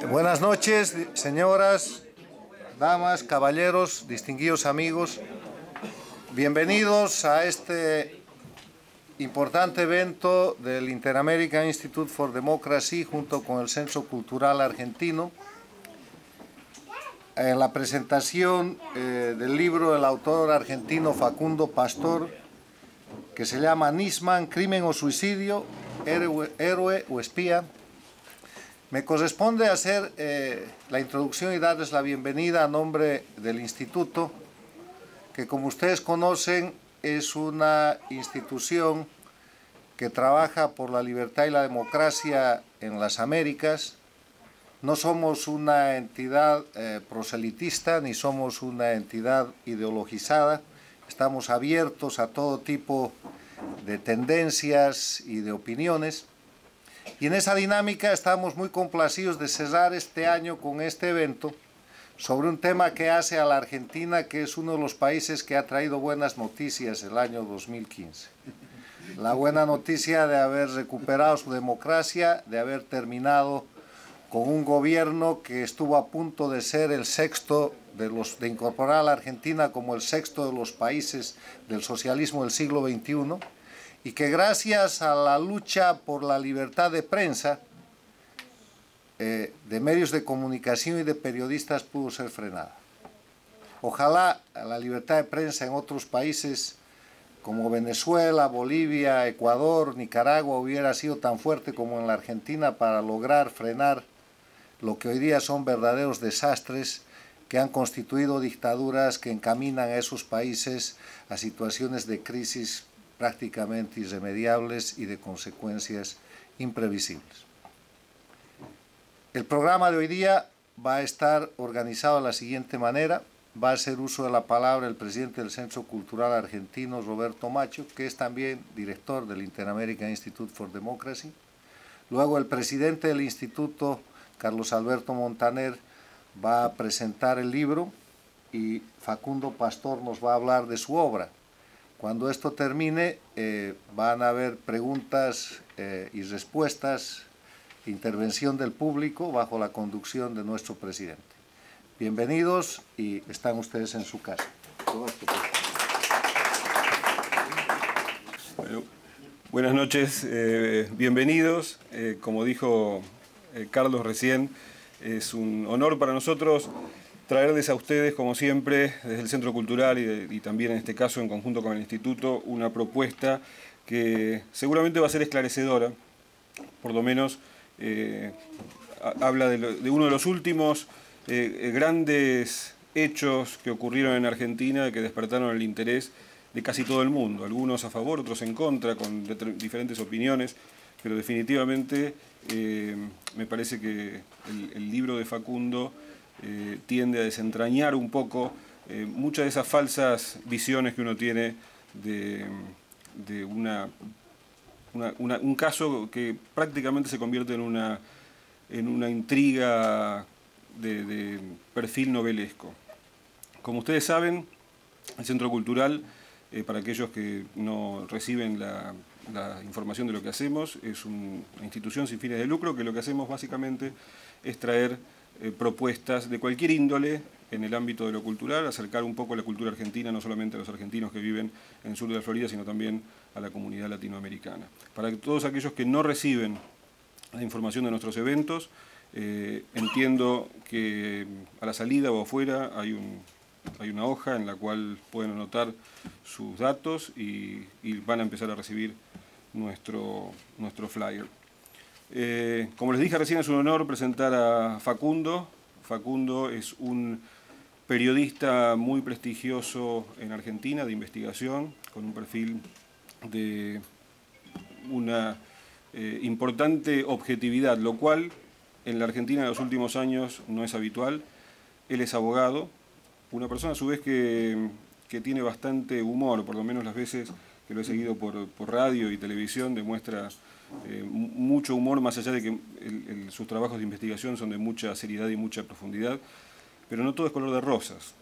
Buenas noches, señoras, damas, caballeros, distinguidos amigos. Bienvenidos a este importante evento del Inter-American Institute for Democracy junto con el Centro Cultural Argentino. En la presentación del libro del autor argentino Facundo Pastor, que se llama Nisman, Crimen o Suicidio, Héroe o Espía, me corresponde hacer la introducción y darles la bienvenida a nombre del Instituto, que como ustedes conocen es una institución que trabaja por la libertad y la democracia en las Américas. No somos una entidad proselitista ni somos una entidad ideologizada. Estamos abiertos a todo tipo de tendencias y de opiniones. Y en esa dinámica estamos muy complacidos de cerrar este año con este evento sobre un tema que hace a la Argentina, que es uno de los países que ha traído buenas noticias el año 2015. La buena noticia de haber recuperado su democracia, de haber terminado con un gobierno que estuvo a punto de ser el sexto, de incorporar a la Argentina como el sexto de los países del socialismo del siglo XXI, y que gracias a la lucha por la libertad de prensa, de medios de comunicación y de periodistas pudo ser frenada. Ojalá la libertad de prensa en otros países como Venezuela, Bolivia, Ecuador, Nicaragua hubiera sido tan fuerte como en la Argentina para lograr frenar lo que hoy día son verdaderos desastres que han constituido dictaduras que encaminan a esos países a situaciones de crisis prácticamente irremediables y de consecuencias imprevisibles. El programa de hoy día va a estar organizado de la siguiente manera. Va a hacer uso de la palabra el presidente del Centro Cultural Argentino, Roberto Macho, que es también director del Inter-American Institute for Democracy. Luego el presidente del instituto, Carlos Alberto Montaner, va a presentar el libro y Facundo Pastor nos va a hablar de su obra. Cuando esto termine, van a haber preguntas y respuestas, intervención del público bajo la conducción de nuestro presidente. Bienvenidos y están ustedes en su casa. Bueno, buenas noches, bienvenidos. Como dijo Carlos recién, es un honor para nosotros traerles a ustedes, como siempre, desde el Centro Cultural y también en este caso en conjunto con el Instituto, una propuesta que seguramente va a ser esclarecedora, por lo menos habla de uno de los últimos grandes hechos que ocurrieron en Argentina, que despertaron el interés de casi todo el mundo, algunos a favor, otros en contra, con diferentes opiniones, pero definitivamente me parece que el libro de Facundo tiende a desentrañar un poco muchas de esas falsas visiones que uno tiene de un caso que prácticamente se convierte en una intriga de perfil novelesco. Como ustedes saben, el Centro Cultural, para aquellos que no reciben la información de lo que hacemos, es una institución sin fines de lucro que lo que hacemos básicamente es traer propuestas de cualquier índole en el ámbito de lo cultural, acercar un poco la cultura argentina, no solamente a los argentinos que viven en el sur de la Florida, sino también a la comunidad latinoamericana. Para todos aquellos que no reciben la información de nuestros eventos, entiendo que a la salida o afuera hay una hoja en la cual pueden anotar sus datos y van a empezar a recibir nuestro flyer. Como les dije recién, es un honor presentar a Facundo. Facundo es un periodista muy prestigioso en Argentina, de investigación, con un perfil de una importante objetividad, lo cual en la Argentina en los últimos años no es habitual. Él es abogado, una persona a su vez que tiene bastante humor, por lo menos las veces que lo he seguido por radio y televisión, demuestra mucho humor, más allá de que sus trabajos de investigación son de mucha seriedad y mucha profundidad, pero no todo es color de rosas.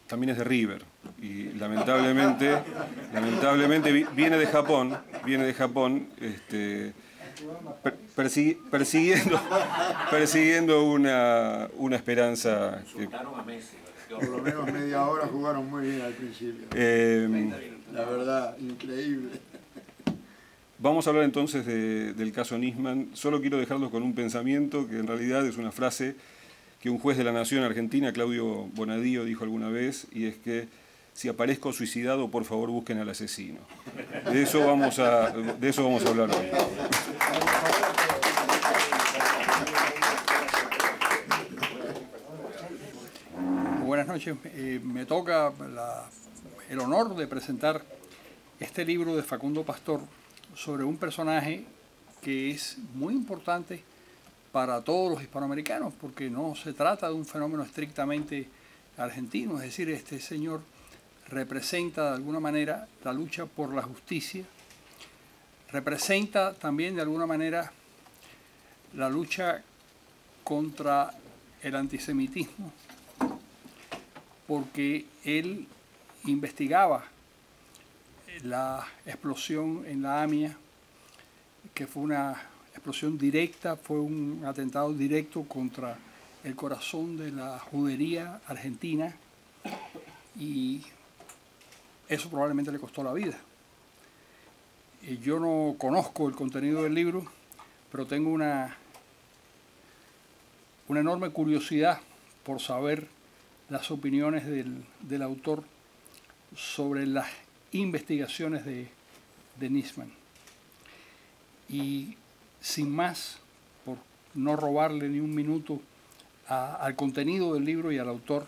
También es de River y lamentablemente viene de Japón persiguiendo una esperanza. Por lo menos media hora jugaron muy bien al principio. La verdad, increíble. Vamos a hablar entonces del caso Nisman. Solo quiero dejarlos con un pensamiento que en realidad es una frase que un juez de la Nación Argentina, Claudio Bonadío, dijo alguna vez, y es que si aparezco suicidado, por favor busquen al asesino. De eso vamos a hablar hoy. Buenas noches. Me toca el honor de presentar este libro de Facundo Pastor sobre un personaje que es muy importante para todos los hispanoamericanos, porque no se trata de un fenómeno estrictamente argentino, es decir, este señor representa de alguna manera la lucha por la justicia, representa también de alguna manera la lucha contra el antisemitismo, porque él investigaba la explosión en la AMIA, que fue una explosión directa, fue un atentado directo contra el corazón de la judería argentina, y eso probablemente le costó la vida. Yo no conozco el contenido del libro, pero tengo una enorme curiosidad por saber las opiniones del autor sobre las investigaciones de Nisman. Y sin más, por no robarle ni un minuto al contenido del libro y al autor,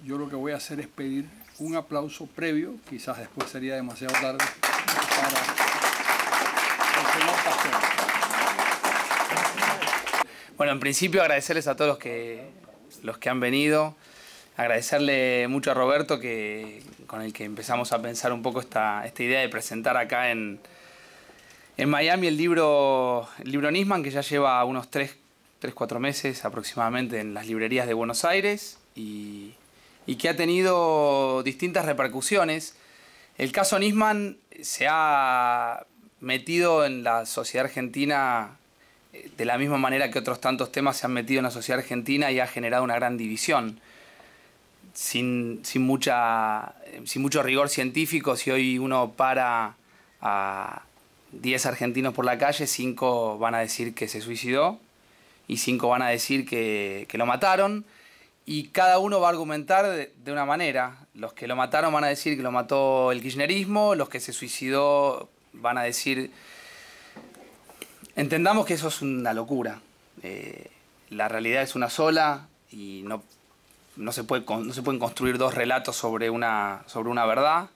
yo lo que voy a hacer es pedir un aplauso previo, quizás después sería demasiado tarde, para el señor Pastor. Bueno, en principio agradecerles a todos los que han venido, agradecerle mucho a Roberto, con el que empezamos a pensar un poco esta idea de presentar acá en Miami el libro Nisman, que ya lleva unos 3-4 meses aproximadamente en las librerías de Buenos Aires y que ha tenido distintas repercusiones. El caso Nisman se ha metido en la sociedad argentina de la misma manera que otros tantos temas se han metido en la sociedad argentina y ha generado una gran división. Sin mucho rigor científico, si hoy uno para a 10 argentinos por la calle, 5 van a decir que se suicidó y 5 van a decir que lo mataron, y cada uno va a argumentar de una manera. Los que lo mataron van a decir que lo mató el kirchnerismo, los que se suicidó van a decir... Entendamos que eso es una locura. La realidad es una sola y no se pueden construir dos relatos sobre una verdad.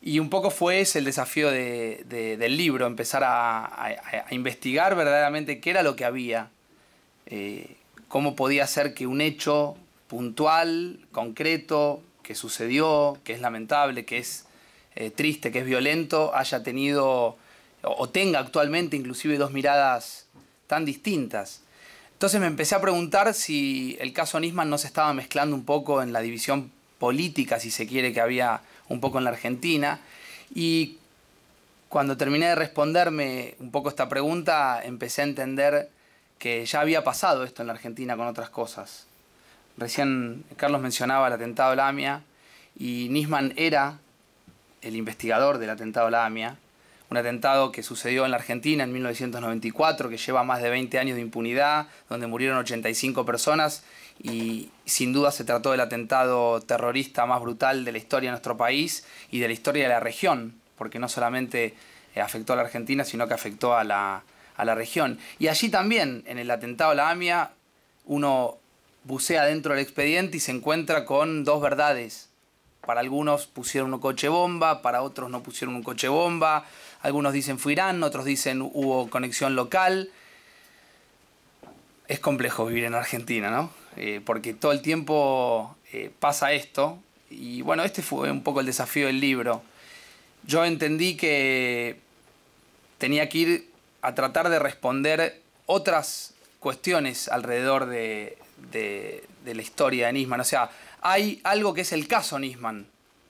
Y un poco fue ese el desafío del libro, empezar a investigar verdaderamente qué era lo que había, cómo podía ser que un hecho puntual, concreto, que sucedió, que es lamentable, que es triste, que es violento, haya tenido o tenga actualmente inclusive dos miradas tan distintas. Entonces me empecé a preguntar si el caso Nisman no se estaba mezclando un poco en la división política, si se quiere, que había un poco en la Argentina. Y cuando terminé de responderme un poco esta pregunta, empecé a entender que ya había pasado esto en la Argentina con otras cosas. Recién Carlos mencionaba el atentado a la AMIA, y Nisman era el investigador del atentado a la AMIA, un atentado que sucedió en la Argentina en 1994, que lleva más de 20 años de impunidad, donde murieron 85 personas, y sin duda se trató del atentado terrorista más brutal de la historia de nuestro país y de la historia de la región, porque no solamente afectó a la Argentina, sino que afectó a la región. Y allí también, en el atentado a la AMIA, uno bucea dentro del expediente y se encuentra con dos verdades. Para algunos pusieron un coche bomba, para otros no pusieron un coche bomba. Algunos dicen fue Irán, otros dicen hubo conexión local. Es complejo vivir en Argentina, ¿no? Porque todo el tiempo pasa esto. Y bueno, este fue un poco el desafío del libro. Yo entendí que tenía que ir a tratar de responder otras cuestiones alrededor de la historia de Nisman. O sea, hay algo que es el caso Nisman,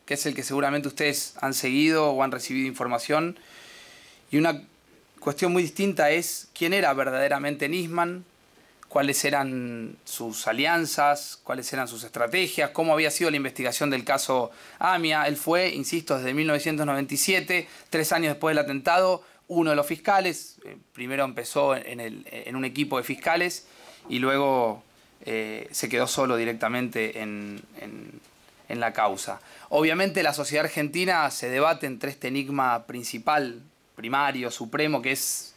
que es el que seguramente ustedes han seguido o han recibido información, y una cuestión muy distinta es quién era verdaderamente Nisman, cuáles eran sus alianzas, cuáles eran sus estrategias, cómo había sido la investigación del caso AMIA. Él fue, insisto, desde 1997, 3 años después del atentado, uno de los fiscales. Primero empezó en un equipo de fiscales y luego se quedó solo directamente en la causa. Obviamente la sociedad argentina se debate entre este enigma principal, primario, supremo, que es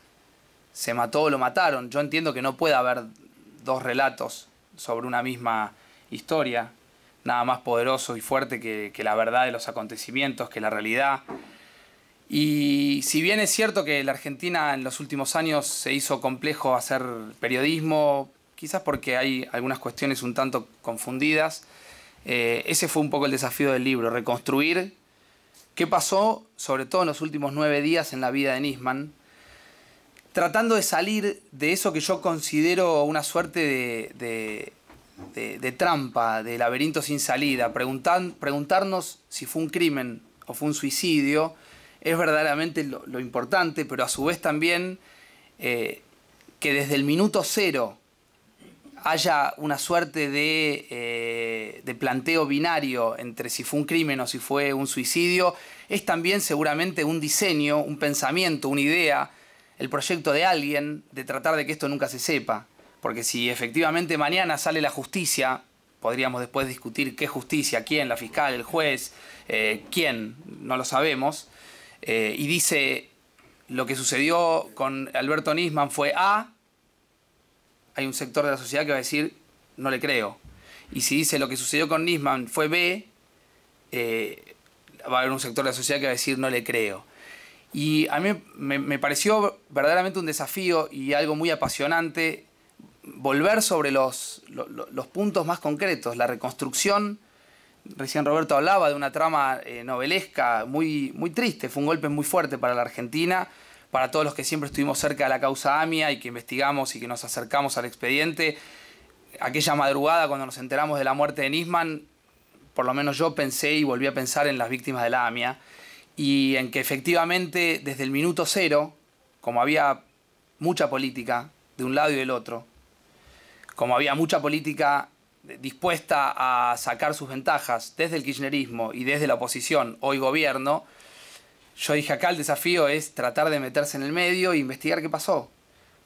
¿se mató o lo mataron? Yo entiendo que no puede haber 2 relatos sobre una misma historia, nada más poderoso y fuerte que la verdad de los acontecimientos, que la realidad. Y si bien es cierto que la Argentina en los últimos años se hizo complejo hacer periodismo, quizás porque hay algunas cuestiones un tanto confundidas, ese fue un poco el desafío del libro, reconstruir qué pasó, sobre todo en los últimos 9 días en la vida de Nisman, tratando de salir de eso que yo considero una suerte de trampa, de laberinto sin salida. Preguntarnos si fue un crimen o fue un suicidio es verdaderamente lo importante, pero a su vez también que desde el minuto 0 haya una suerte de planteo binario entre si fue un crimen o si fue un suicidio, es también seguramente un diseño, un pensamiento, una idea, el proyecto de alguien de tratar de que esto nunca se sepa. Porque si efectivamente mañana sale la justicia, podríamos después discutir qué justicia, quién, la fiscal, el juez, quién, no lo sabemos, y dice lo que sucedió con Alberto Nisman fue A, hay un sector de la sociedad que va a decir no le creo. Y si dice lo que sucedió con Nisman fue B, va a haber un sector de la sociedad que va a decir no le creo. Y a mí me pareció verdaderamente un desafío y algo muy apasionante volver sobre los puntos más concretos, la reconstrucción. Recién Roberto hablaba de una trama novelesca muy, muy triste, fue un golpe muy fuerte para la Argentina, para todos los que siempre estuvimos cerca de la causa AMIA y que investigamos y que nos acercamos al expediente. Aquella madrugada cuando nos enteramos de la muerte de Nisman, por lo menos yo pensé y volví a pensar en las víctimas de la AMIA, y en que efectivamente desde el minuto 0, como había mucha política de un lado y del otro, como había mucha política dispuesta a sacar sus ventajas desde el kirchnerismo y desde la oposición, hoy gobierno, yo dije acá el desafío es tratar de meterse en el medio e investigar qué pasó,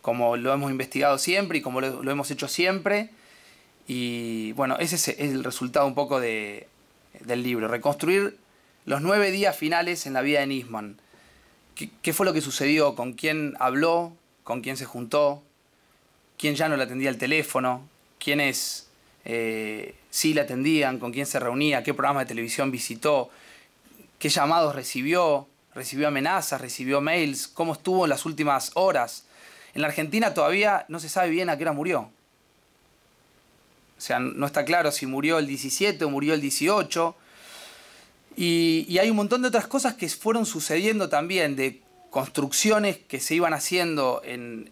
como lo hemos investigado siempre y como lo hemos hecho siempre. Y bueno, ese es el resultado un poco del libro, reconstruir los 9 días finales en la vida de Nisman. ¿Qué fue lo que sucedió? ¿Con quién habló? ¿Con quién se juntó? ¿Quién ya no le atendía el teléfono? ¿Quiénes sí le atendían? ¿Con quién se reunía? ¿Qué programa de televisión visitó? ¿Qué llamados recibió? ¿Recibió amenazas? ¿Recibió mails? ¿Cómo estuvo en las últimas horas? En la Argentina todavía no se sabe bien a qué hora murió. O sea, no está claro si murió el 17 o murió el 18. Y hay un montón de otras cosas que fueron sucediendo también, de construcciones que se iban haciendo en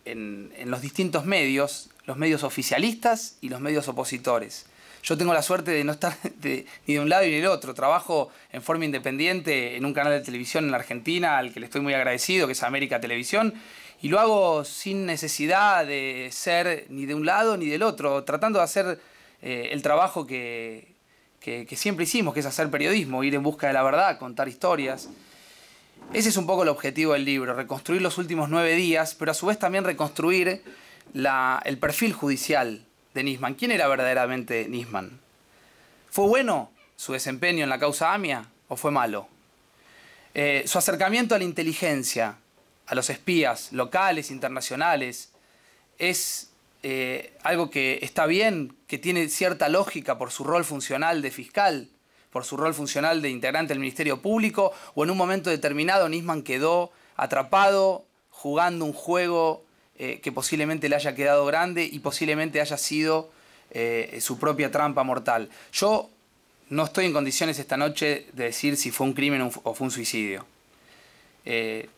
los distintos medios, los medios oficialistas y los medios opositores. Yo tengo la suerte de no estar ni de un lado ni del otro. Trabajo en forma independiente en un canal de televisión en la Argentina, al que le estoy muy agradecido, que es América Televisión, y lo hago sin necesidad de ser ni de un lado ni del otro, tratando de hacer el trabajo que siempre hicimos, que es hacer periodismo, ir en busca de la verdad, contar historias. Ese es un poco el objetivo del libro, reconstruir los últimos 9 días, pero a su vez también reconstruir el perfil judicial de Nisman. ¿Quién era verdaderamente Nisman? ¿Fue bueno su desempeño en la causa AMIA o fue malo? Su acercamiento a la inteligencia, a los espías locales, internacionales, es algo que está bien, que tiene cierta lógica por su rol funcional de fiscal, por su rol funcional de integrante del Ministerio Público, o en un momento determinado Nisman quedó atrapado jugando un juego que posiblemente le haya quedado grande y posiblemente haya sido su propia trampa mortal. Yo no estoy en condiciones esta noche de decir si fue un crimen o fue un suicidio. Se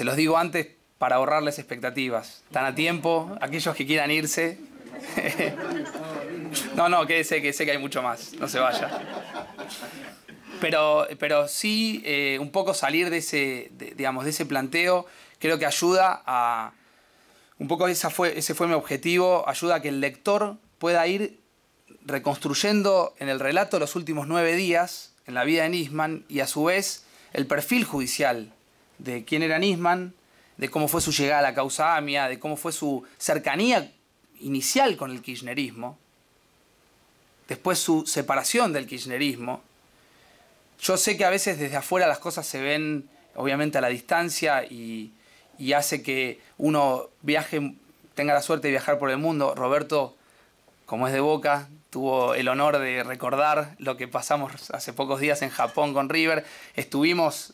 los digo antes para ahorrarles expectativas. Están a tiempo, aquellos que quieran irse. No, quédese, que sé que hay mucho más, no se vaya. Pero sí un poco salir de ese planteo creo que ayuda a... Un poco ese fue mi objetivo, ayuda a que el lector pueda ir reconstruyendo en el relato los últimos 9 días en la vida de Nisman y a su vez el perfil judicial de quién era Nisman, de cómo fue su llegada a la causa AMIA, de cómo fue su cercanía inicial con el kirchnerismo, después su separación del kirchnerismo. Yo sé que a veces desde afuera las cosas se ven obviamente a la distancia y hace que uno viaje, tenga la suerte de viajar por el mundo. Roberto, como es de Boca, tuvo el honor de recordar lo que pasamos hace pocos días en Japón con River. Estuvimos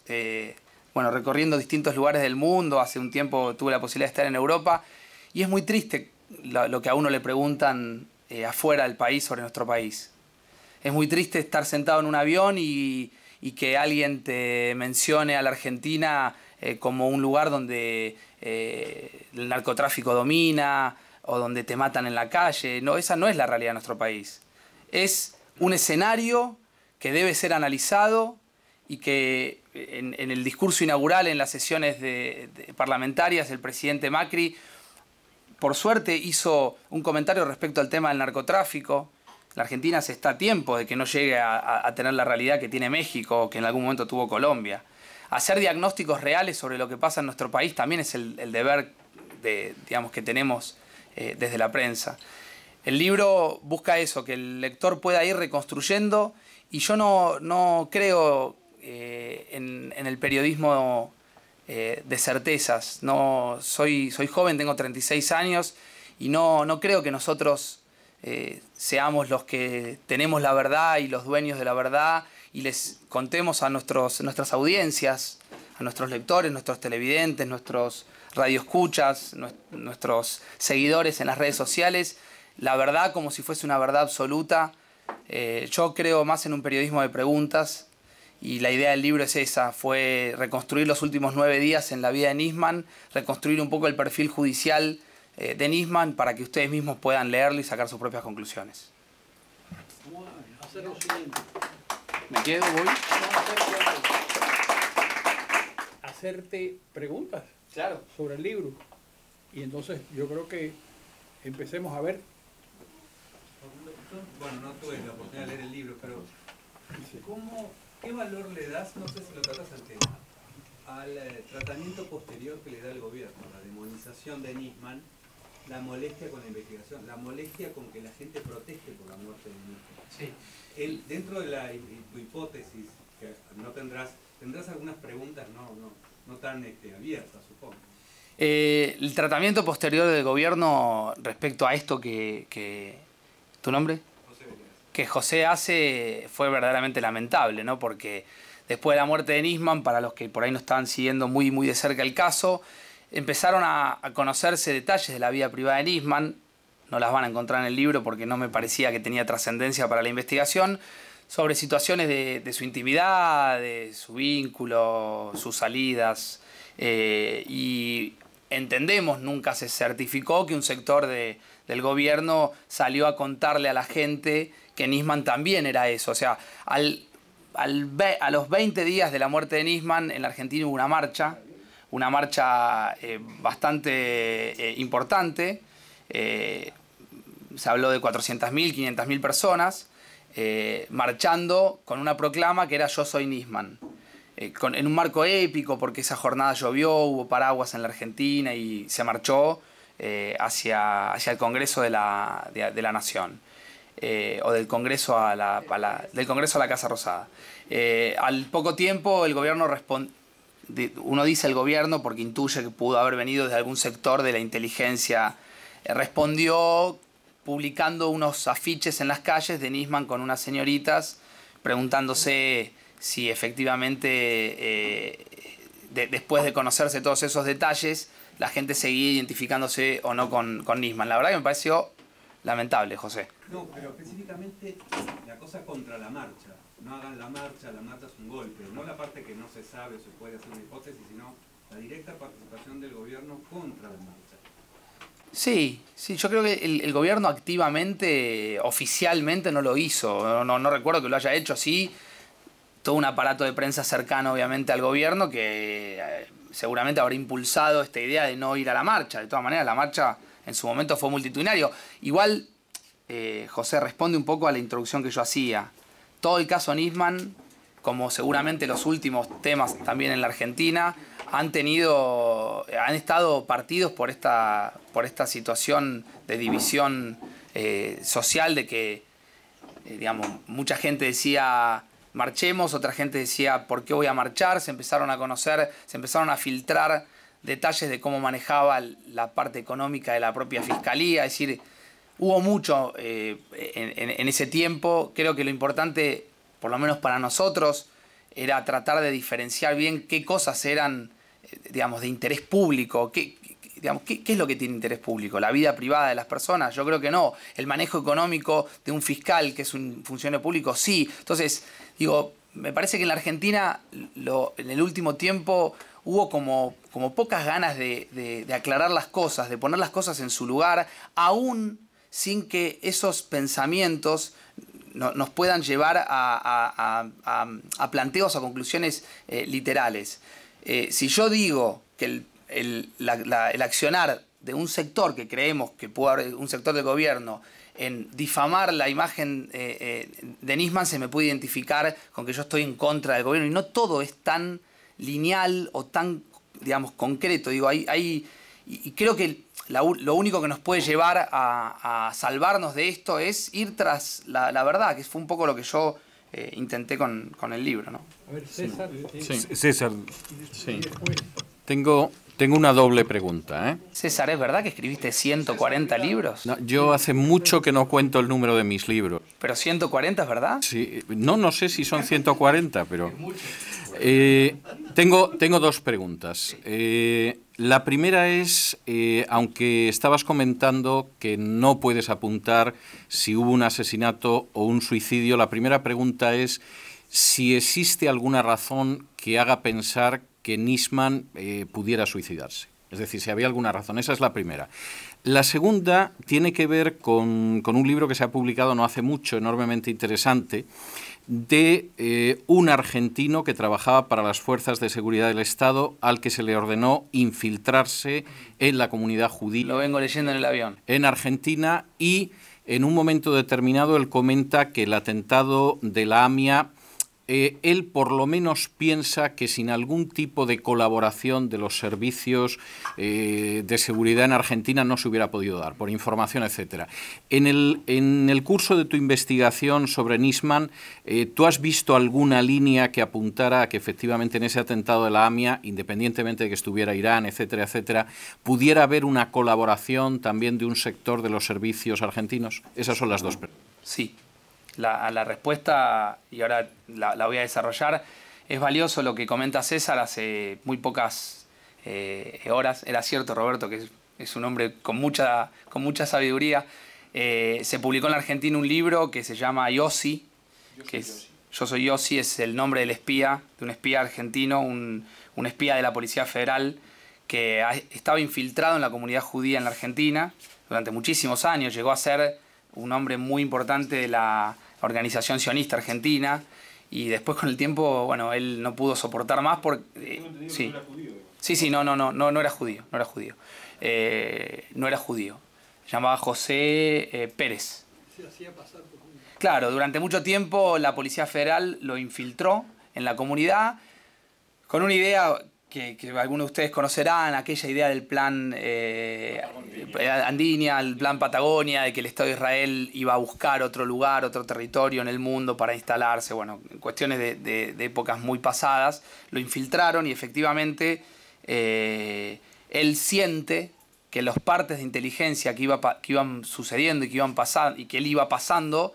recorriendo distintos lugares del mundo. Hace un tiempo tuve la posibilidad de estar en Europa y es muy triste lo que a uno le preguntan afuera del país sobre nuestro país. Es muy triste estar sentado en un avión y que alguien te mencione a la Argentina como un lugar donde el narcotráfico domina o donde te matan en la calle. No, esa no es la realidad de nuestro país. Es un escenario que debe ser analizado y que en el discurso inaugural, en las sesiones parlamentarias, el presidente Macri, por suerte, hizo un comentario respecto al tema del narcotráfico. La Argentina se está a tiempo de que no llegue a tener la realidad que tiene México o que en algún momento tuvo Colombia. Hacer diagnósticos reales sobre lo que pasa en nuestro país también es el deber que tenemos desde la prensa. El libro busca eso, que el lector pueda ir reconstruyendo, y yo no creo en el periodismo de certezas. No, soy joven, tengo 36 años y no creo que nosotros seamos los que tenemos la verdad y los dueños de la verdad y les contemos a nuestras audiencias, a nuestros lectores, nuestros televidentes, nuestros radioescuchas, nuestros seguidores en las redes sociales, la verdad como si fuese una verdad absoluta. Yo creo más en un periodismo de preguntas y la idea del libro es esa, fue reconstruir los últimos 9 días en la vida de Nisman, reconstruir un poco el perfil judicial de Nisman para que ustedes mismos puedan leerlo y sacar sus propias conclusiones. Vamos a hacer lo siguiente. ¿Me quedo? ¿Voy? Hacerte preguntas, claro, sobre el libro. Y entonces yo creo que empecemos a ver. Bueno, no tuve la oportunidad de leer el libro, pero ¿qué valor le das, no sé si lo tratas al tema, al tratamiento posterior que le da el gobierno, la demonización de Nisman, la molestia con la investigación, la molestia con que la gente proteste por la muerte de Nisman? Sí. Dentro de tu hipótesis, que no tendrás algunas preguntas no tan abiertas, supongo. El tratamiento posterior del gobierno respecto a esto que ¿tu nombre? José Vélez. Que José hace fue verdaderamente lamentable, ¿no? Porque después de la muerte de Nisman, para los que por ahí no estaban siguiendo muy de cerca el caso, empezaron a conocerse detalles de la vida privada de Nisman. No las van a encontrar en el libro porque no me parecía que tenía trascendencia para la investigación, sobre situaciones de su intimidad, de su vínculo, sus salidas. Y entendemos, nunca se certificó que un sector del gobierno salió a contarle a la gente que Nisman también era eso. O sea, a los 20 días de la muerte de Nisman, en la Argentina hubo una marcha bastante importante. Se habló de 400.000, 500.000 personas marchando con una proclama que era "Yo soy Nisman". En un marco épico, porque esa jornada llovió, hubo paraguas en la Argentina y se marchó hacia el Congreso de la Nación, o del Congreso del Congreso a la Casa Rosada. Al poco tiempo el gobierno respondió. Uno dice el gobierno porque intuye que pudo haber venido de algún sector de la inteligencia. Respondió publicando unos afiches en las calles de Nisman con unas señoritas preguntándose si efectivamente después de conocerse todos esos detalles la gente seguía identificándose o no con Nisman. La verdad que me pareció lamentable, José. No, pero específicamente la cosa contra la marcha. No hagan la marcha es un golpe. No la parte que no se sabe o se puede hacer una hipótesis, sino la directa participación del gobierno contra la marcha. Sí, yo creo que el gobierno activamente, oficialmente no lo hizo. No recuerdo que lo haya hecho, sí. Todo un aparato de prensa cercano obviamente al gobierno que seguramente habrá impulsado esta idea de no ir a la marcha. De todas maneras, la marcha en su momento fue multitudinario. Igual, José, responde un poco a la introducción que yo hacía. Todo el caso Nisman, como seguramente los últimos temas también en la Argentina, han estado partidos por esta situación de división social, de que, digamos, mucha gente decía marchemos, otra gente decía ¿por qué voy a marchar? Se empezaron a conocer, se empezaron a filtrar detalles de cómo manejaba la parte económica de la propia fiscalía. Es decir, hubo mucho en ese tiempo. Creo que lo importante, por lo menos para nosotros, era tratar de diferenciar bien qué cosas eran, digamos, de interés público. ¿Qué es lo que tiene interés público? ¿La vida privada de las personas? Yo creo que no. ¿El manejo económico de un fiscal que es un funcionario público? Sí. Entonces, digo, me parece que en la Argentina en el último tiempo hubo como pocas ganas de aclarar las cosas, de poner las cosas en su lugar, aún sin que esos pensamientos nos puedan llevar a planteos, a conclusiones literales. Si yo digo que el accionar de un sector que creemos que puede haber, un sector del gobierno, en difamar la imagen de Nisman, se me puede identificar con que yo estoy en contra del gobierno. Y no todo es tan lineal o tan, digamos, concreto. Digo, y creo que lo único que nos puede llevar a salvarnos de esto es ir tras la verdad, que fue un poco lo que yo intenté con el libro, ¿no? A ver, César. Sí. César. Sí. Tengo una doble pregunta, ¿eh? César, ¿es verdad que escribiste 140 libros? No, yo hace mucho que no cuento el número de mis libros. ¿Pero 140 es verdad? Sí, no sé si son 140, pero... Tengo dos preguntas. La primera es, aunque estabas comentando que no puedes apuntar si hubo un asesinato o un suicidio, la primera pregunta es si existe alguna razón que haga pensar que Nisman pudiera suicidarse. Es decir, si había alguna razón. Esa es la primera. La segunda tiene que ver con un libro que se ha publicado no hace mucho, enormemente interesante, de un argentino que trabajaba para las fuerzas de seguridad del Estado, al que se le ordenó infiltrarse en la comunidad judía. Lo vengo leyendo en el avión. En Argentina, y en un momento determinado él comenta que el atentado de la AMIA, él por lo menos piensa que sin algún tipo de colaboración de los servicios de seguridad en Argentina no se hubiera podido dar, por información, etcétera. En el curso de tu investigación sobre Nisman, ¿tú has visto alguna línea que apuntara a que efectivamente en ese atentado de la AMIA, independientemente de que estuviera Irán, etcétera, etcétera, pudiera haber una colaboración también de un sector de los servicios argentinos? Esas son las dos preguntas. Sí. La respuesta, y ahora la voy a desarrollar, es valioso lo que comenta César hace muy pocas horas. Era cierto, Roberto, que es un hombre con mucha sabiduría. Se publicó en la Argentina un libro que se llama Yossi, Yo soy Yossi, es el nombre del espía, de un espía argentino, un espía de la Policía Federal que estaba infiltrado en la comunidad judía en la Argentina durante muchísimos años. Llegó a ser un hombre muy importante de la organización sionista argentina, y después con el tiempo, bueno, él no pudo soportar más porque... sí. No era judío. Sí, no era judío. No era judío. Se llamaba José Pérez. Se hacía pasar por judío. Claro, durante mucho tiempo la Policía Federal lo infiltró en la comunidad con una idea que algunos de ustedes conocerán, aquella idea del plan Andinia, el plan Patagonia, de que el Estado de Israel iba a buscar otro lugar, otro territorio en el mundo para instalarse. Bueno, en cuestiones de épocas muy pasadas, lo infiltraron y efectivamente él siente que los partes de inteligencia que iban sucediendo y que iban pasando y que él iba pasando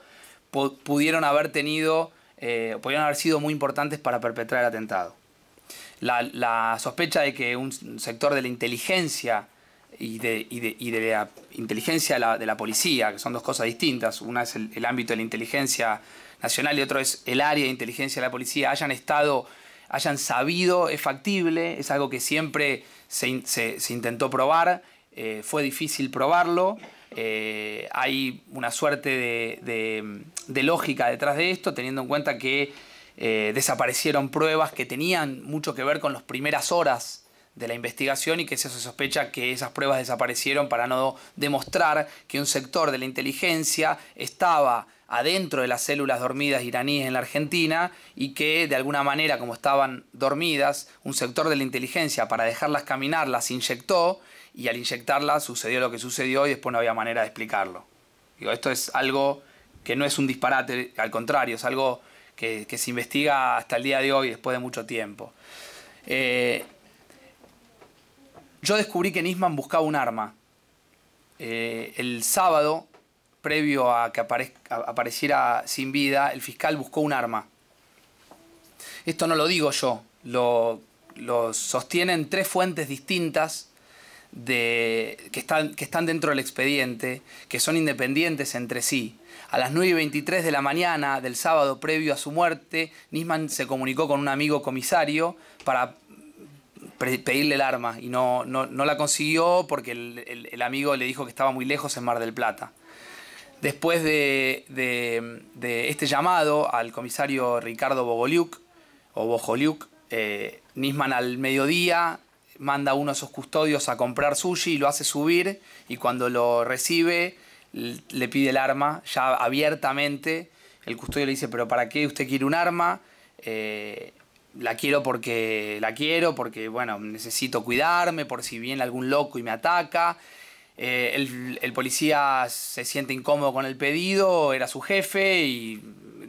pudieron haber sido muy importantes para perpetrar el atentado. La sospecha de que un sector de la inteligencia y de la inteligencia de la policía, que son dos cosas distintas, una es el ámbito de la inteligencia nacional y otro es el área de inteligencia de la policía, hayan sabido, es factible, es algo que siempre se intentó probar, fue difícil probarlo. Hay una suerte de lógica detrás de esto, teniendo en cuenta que desaparecieron pruebas que tenían mucho que ver con las primeras horas de la investigación y que se sospecha que esas pruebas desaparecieron para no demostrar que un sector de la inteligencia estaba adentro de las células dormidas iraníes en la Argentina y que de alguna manera, como estaban dormidas, un sector de la inteligencia para dejarlas caminar las inyectó y al inyectarlas sucedió lo que sucedió y después no había manera de explicarlo. Digo, esto es algo que no es un disparate, al contrario, es algo que se investiga hasta el día de hoy después de mucho tiempo. Yo descubrí que Nisman buscaba un arma. El sábado, previo a que apareciera sin vida, el fiscal buscó un arma. Esto no lo digo yo, lo sostienen 3 fuentes distintas que están dentro del expediente, que son independientes entre sí. A las 9:23 de la mañana del sábado previo a su muerte, Nisman se comunicó con un amigo comisario para pedirle el arma y no la consiguió porque el amigo le dijo que estaba muy lejos en Mar del Plata. Después de este llamado al comisario Ricardo Bogoliuk, Nisman al mediodía manda a uno de sus custodios a comprar sushi y lo hace subir, y cuando lo recibe le pide el arma ya abiertamente. El custodio le dice: ¿pero para qué usted quiere un arma? La quiero porque bueno, necesito cuidarme por si viene algún loco y me ataca. El policía se siente incómodo con el pedido, era su jefe, y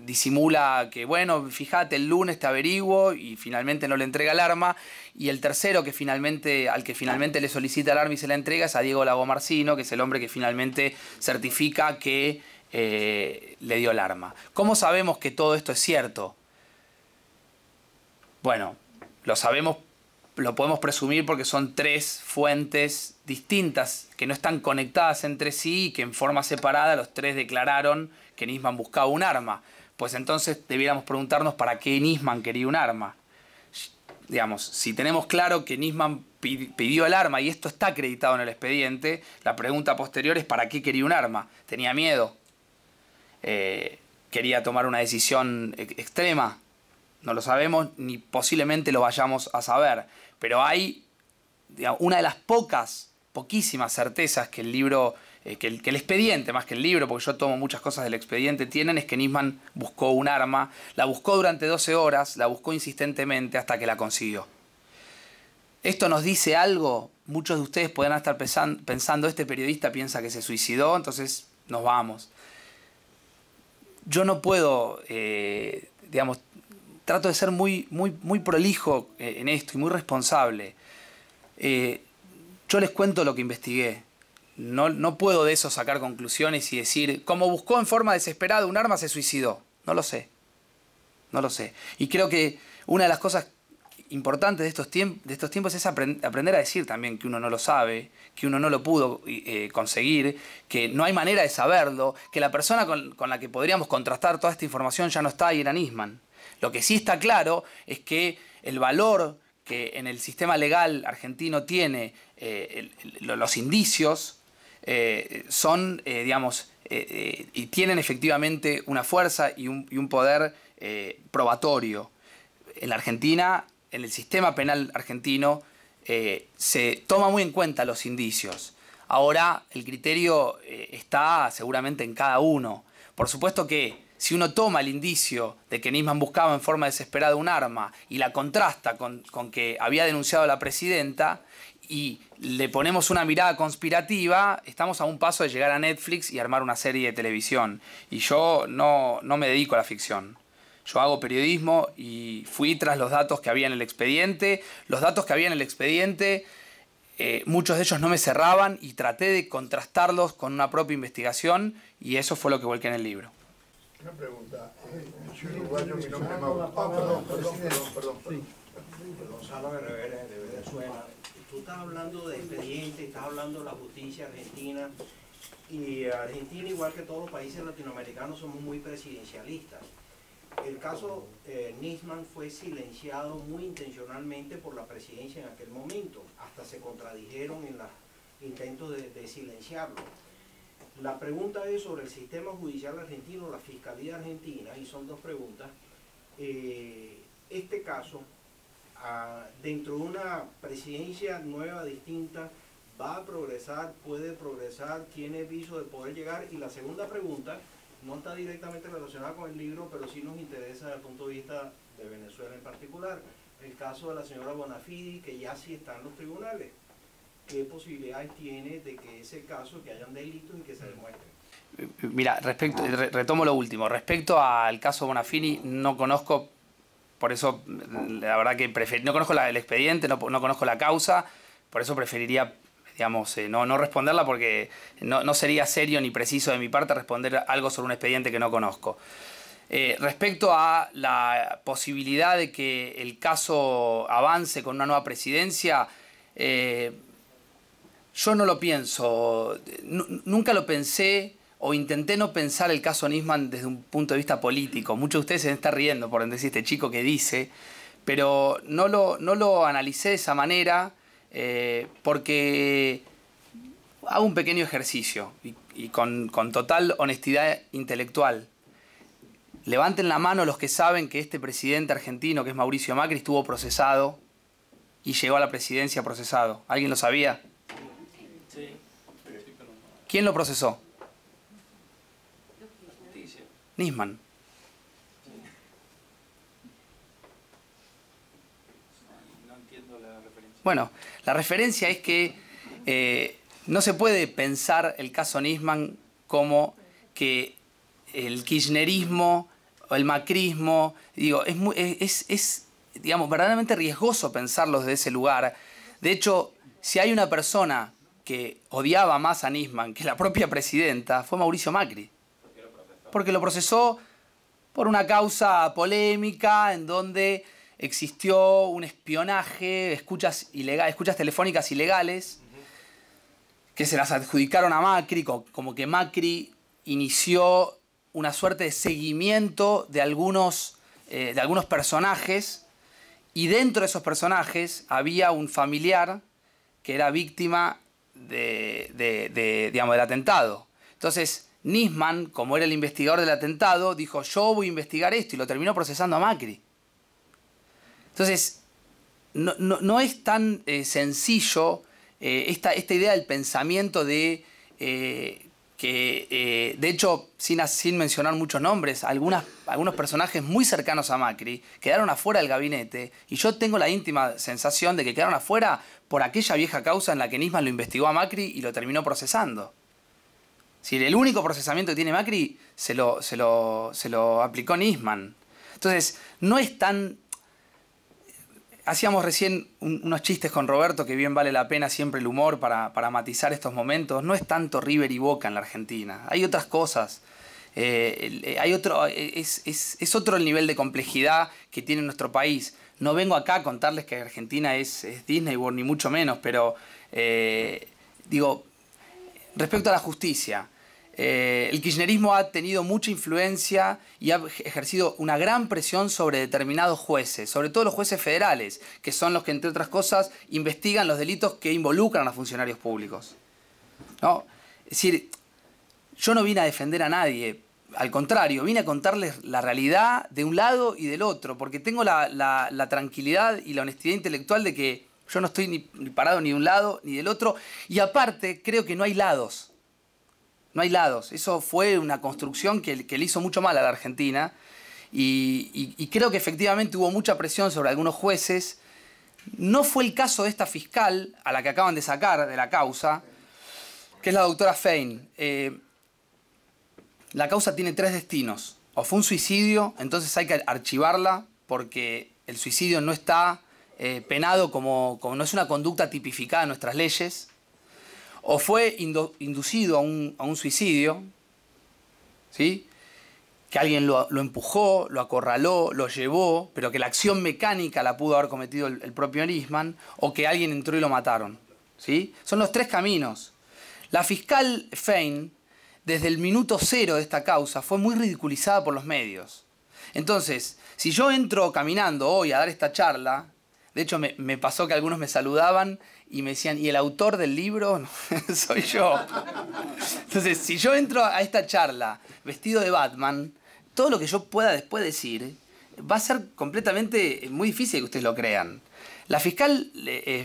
disimula que, bueno, fíjate, el lunes te averiguo, y finalmente no le entrega el arma. Y el tercero al que finalmente le solicita el arma y se la entrega es a Diego Lagomarsino, que es el hombre que finalmente certifica que le dio el arma. ¿Cómo sabemos que todo esto es cierto? Bueno, lo podemos presumir porque son 3 fuentes distintas que no están conectadas entre sí y que en forma separada los 3 declararon que Nisman buscaba un arma. Pues entonces debiéramos preguntarnos para qué Nisman quería un arma. Digamos, si tenemos claro que Nisman pidió el arma y esto está acreditado en el expediente, la pregunta posterior es ¿para qué quería un arma? ¿Tenía miedo? ¿Quería tomar una decisión extrema? No lo sabemos ni posiblemente lo vayamos a saber, pero hay, digamos, una de las poquísimas certezas que el libro, que el expediente, más que el libro, porque yo tomo muchas cosas del expediente, tienen, es que Nisman buscó un arma, la buscó durante 12 horas, la buscó insistentemente hasta que la consiguió. Esto nos dice algo. Muchos de ustedes pueden estar pensando, este periodista piensa que se suicidó, entonces nos vamos. Yo no puedo, digamos, trato de ser muy prolijo en esto y muy responsable. Yo les cuento lo que investigué. No puedo de eso sacar conclusiones y decir, como buscó en forma desesperada un arma, se suicidó. No lo sé. No lo sé. Y creo que una de las cosas importantes de estos tiempos es aprender a decir también que uno no lo sabe, que uno no lo pudo conseguir, que no hay manera de saberlo, que la persona con la que podríamos contrastar toda esta información ya no está ahí, era Nisman. Lo que sí está claro es que el valor que en el sistema legal argentino tiene los indicios son, digamos, y tienen efectivamente una fuerza y un poder probatorio. En la Argentina, en el sistema penal argentino, se toma muy en cuenta los indicios. Ahora, el criterio está seguramente en cada uno. Por supuesto que si uno toma el indicio de que Nisman buscaba en forma desesperada un arma y la contrasta con que había denunciado a la presidenta y le ponemos una mirada conspirativa, estamos a un paso de llegar a Netflix y armar una serie de televisión. Y yo no me dedico a la ficción. Yo hago periodismo y fui tras los datos que había en el expediente. Los datos que había en el expediente, muchos de ellos no me cerraban y traté de contrastarlos con una propia investigación, y eso fue lo que volqué en el libro. Una pregunta. Yo uruguayo, mi nombre es Mauro. Perdón. Gonzalo Rivera de Venezuela. Tú estás hablando de expediente, estás hablando de la justicia argentina. Y Argentina, igual que todos los países latinoamericanos, somos muy presidencialistas. El caso Nisman fue silenciado muy intencionalmente por la presidencia en aquel momento. Hasta se contradijeron en los intentos de silenciarlo. La pregunta es sobre el sistema judicial argentino, la Fiscalía Argentina, y son 2 preguntas. Este caso, dentro de una presidencia nueva, distinta, va a progresar, puede progresar, tiene viso de poder llegar. Y la segunda pregunta no está directamente relacionada con el libro, pero sí nos interesa desde el punto de vista de Venezuela en particular. El caso de la señora Bonafidi, que ya sí está en los tribunales. ¿Qué posibilidades tiene de que ese caso, que hayan delitos y que se demuestren? Mira, retomo lo último. Respecto al caso Bonafini, no conozco, por eso la verdad que no conozco el expediente, no conozco la causa, por eso preferiría, digamos, no responderla, porque no sería serio ni preciso de mi parte responder algo sobre un expediente que no conozco. Respecto a la posibilidad de que el caso avance con una nueva presidencia, yo no lo pienso, nunca lo pensé o intenté no pensar el caso Nisman desde un punto de vista político. Muchos de ustedes se están riendo por decir este chico que dice, pero no lo analicé de esa manera porque hago un pequeño ejercicio y con total honestidad intelectual. Levanten la mano los que saben que este presidente argentino, que es Mauricio Macri, estuvo procesado y llegó a la presidencia procesado. ¿Alguien lo sabía? Sí. ¿Quién lo procesó? Nisman. No entiendo la referencia. Bueno, la referencia es que no se puede pensar el caso Nisman como que el kirchnerismo o el macrismo, digo, es digamos, verdaderamente riesgoso pensarlo desde ese lugar. De hecho, si hay una persona que odiaba más a Nisman que la propia presidenta, fue Mauricio Macri. Porque lo procesó por una causa polémica en donde existió un espionaje, escuchas telefónicas ilegales, que se las adjudicaron a Macri, como que Macri inició una suerte de seguimiento de algunos personajes, y dentro de esos personajes había un familiar que era víctima digamos, del atentado. Entonces, Nisman, como era el investigador del atentado, dijo, yo voy a investigar esto, y lo terminó procesando a Macri. Entonces, no es tan sencillo esta idea del pensamiento de que, de hecho, sin mencionar muchos nombres, algunos personajes muy cercanos a Macri quedaron afuera del gabinete, y yo tengo la íntima sensación de que quedaron afuera por aquella vieja causa en la que Nisman lo investigó a Macri y lo terminó procesando. Si el único procesamiento que tiene Macri se lo aplicó Nisman. Entonces, no es tan... Hacíamos recién unos chistes con Roberto, que bien vale la pena siempre el humor para matizar estos momentos. No es tanto River y Boca en la Argentina. Hay otras cosas. Es otro el nivel de complejidad que tiene nuestro país. No vengo acá a contarles que Argentina es Disney World, ni mucho menos, pero digo, respecto a la justicia, el kirchnerismo ha tenido mucha influencia y ha ejercido una gran presión sobre determinados jueces, sobre todo los jueces federales, que son los que, entre otras cosas, investigan los delitos que involucran a funcionarios públicos, ¿no? Es decir, yo no vine a defender a nadie, al contrario, vine a contarles la realidad de un lado y del otro, porque tengo la tranquilidad y la honestidad intelectual de que yo no estoy ni parado ni de un lado ni del otro, y aparte creo que no hay lados. No hay lados. Eso fue una construcción que le hizo mucho mal a la Argentina, y creo que efectivamente hubo mucha presión sobre algunos jueces. No fue el caso de esta fiscal a la que acaban de sacar de la causa, que es la doctora Fein. La causa tiene 3 destinos. O fue un suicidio, entonces hay que archivarla porque el suicidio no está penado como no es una conducta tipificada en nuestras leyes. O fue inducido a un suicidio, ¿sí? Que alguien lo empujó, lo acorraló, lo llevó, pero que la acción mecánica la pudo haber cometido el propio Nisman, o que alguien entró y lo mataron, ¿sí? Son los 3 caminos. La fiscal Fein, desde el minuto 0 de esta causa, fue muy ridiculizada por los medios. Entonces, si yo entro caminando hoy a dar esta charla, de hecho me pasó que algunos me saludaban y me decían, ¿y el autor del libro? No, soy yo. Entonces, si yo entro a esta charla vestido de Batman, todo lo que yo pueda después decir va a ser completamente muy difícil que ustedes lo crean. La fiscal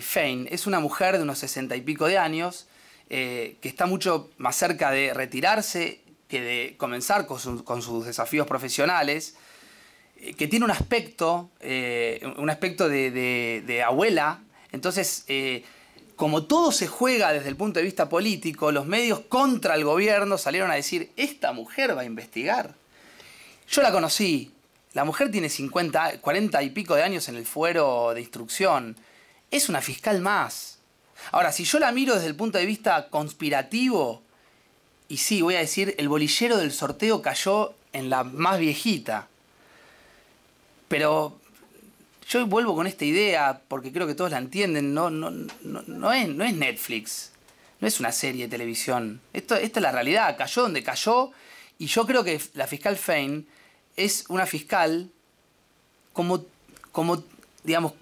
Fein es una mujer de unos 60 y pico de años que está mucho más cerca de retirarse que de comenzar con sus desafíos profesionales, que tiene un aspecto de abuela. Entonces, como todo se juega desde el punto de vista político, los medios contra el gobierno salieron a decir, esta mujer va a investigar. Yo la conocí. La mujer tiene 40 y pico de años en el fuero de instrucción. Es una fiscal más. Ahora, si yo la miro desde el punto de vista conspirativo, y sí, voy a decir, el bolillero del sorteo cayó en la más viejita. Pero yo vuelvo con esta idea, porque creo que todos la entienden, no es Netflix, no es una serie de televisión. Esta es la realidad, cayó donde cayó, y yo creo que la fiscal Fein es una fiscal como digamos,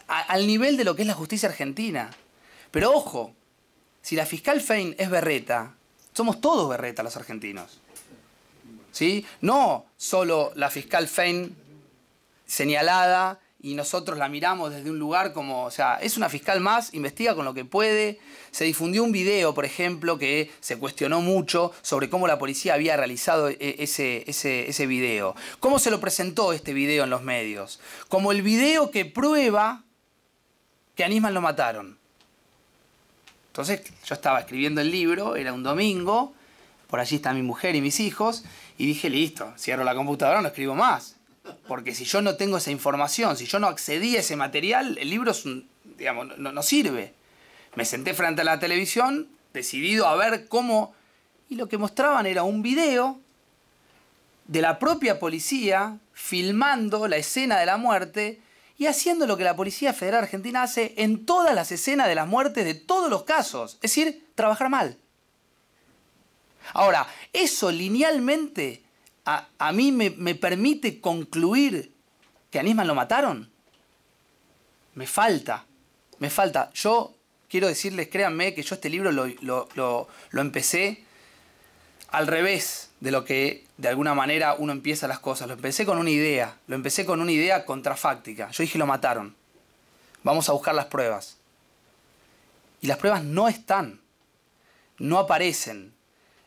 al nivel de lo que es la justicia argentina. Pero ojo, si la fiscal Fein es berreta, somos todos berreta los argentinos. ¿Sí? No solo la fiscal Fein señalada y nosotros la miramos desde un lugar como, o sea, es una fiscal más, investiga con lo que puede. Se difundió un video, por ejemplo, que se cuestionó mucho sobre cómo la policía había realizado ese video. ¿Cómo se lo presentó este video en los medios? Como el video que prueba que a Nisman lo mataron. Entonces, yo estaba escribiendo el libro, era un domingo, por allí está mi mujer y mis hijos, y dije, listo, cierro la computadora, no escribo más. Porque si yo no tengo esa información, si yo no accedí a ese material, el libro es digamos, no sirve. Me senté frente a la televisión, decidido a ver cómo... Y lo que mostraban era un video de la propia policía filmando la escena de la muerte y haciendo lo que la Policía Federal Argentina hace en todas las escenas de las muertes de todos los casos. Es decir, trabajar mal. Ahora, eso linealmente a mí me permite concluir que a Nisman lo mataron. Me falta. Yo quiero decirles, créanme, que yo este libro lo empecé al revés de lo que de alguna manera uno empieza las cosas. Lo empecé con una idea. Lo empecé con una idea contrafáctica. Yo dije, lo mataron. Vamos a buscar las pruebas. Y las pruebas no están. No aparecen.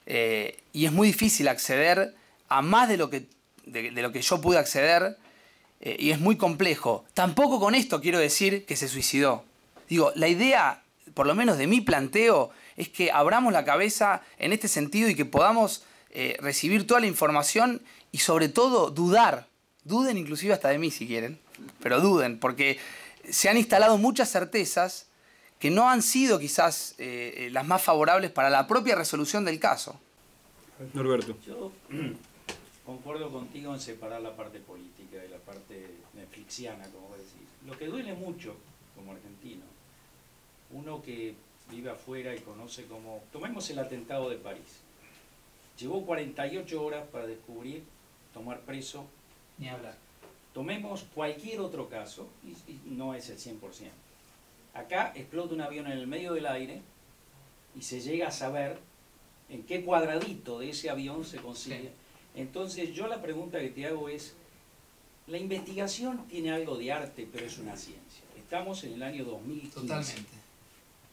Y es muy difícil acceder a más de lo que yo pude acceder. Y es muy complejo. Tampoco con esto quiero decir que se suicidó. Digo, la idea, por lo menos de mi planteo, es que abramos la cabeza en este sentido y que podamos recibir toda la información y sobre todo dudar. Duden inclusive hasta de mí si quieren, pero duden, porque se han instalado muchas certezas que no han sido quizás las más favorables para la propia resolución del caso. Norberto. Yo concuerdo contigo en separar la parte política de la parte netflixiana, como vos decís. Lo que duele mucho como argentino, uno que vive afuera y conoce como... Tomemos el atentado de París. Llevó 48 horas para descubrir, tomar preso. Ni hablar. Tomemos cualquier otro caso, y no es el 100%. Acá explota un avión en el medio del aire y se llega a saber en qué cuadradito de ese avión se consigue. Sí. Entonces yo la pregunta que te hago es, la investigación tiene algo de arte, pero es una ciencia. Estamos en el año 2015. Totalmente.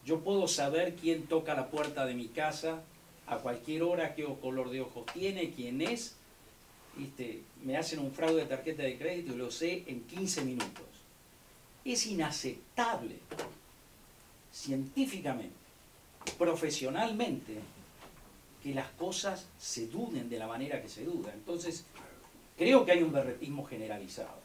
Yo puedo saber quién toca la puerta de mi casa a cualquier hora, qué color de ojos tiene, quién es. Me hacen un fraude de tarjeta de crédito y lo sé en 15 minutos. Es inaceptable, científicamente, profesionalmente, que las cosas se duden de la manera que se duda. Entonces, creo que hay un berretismo generalizado.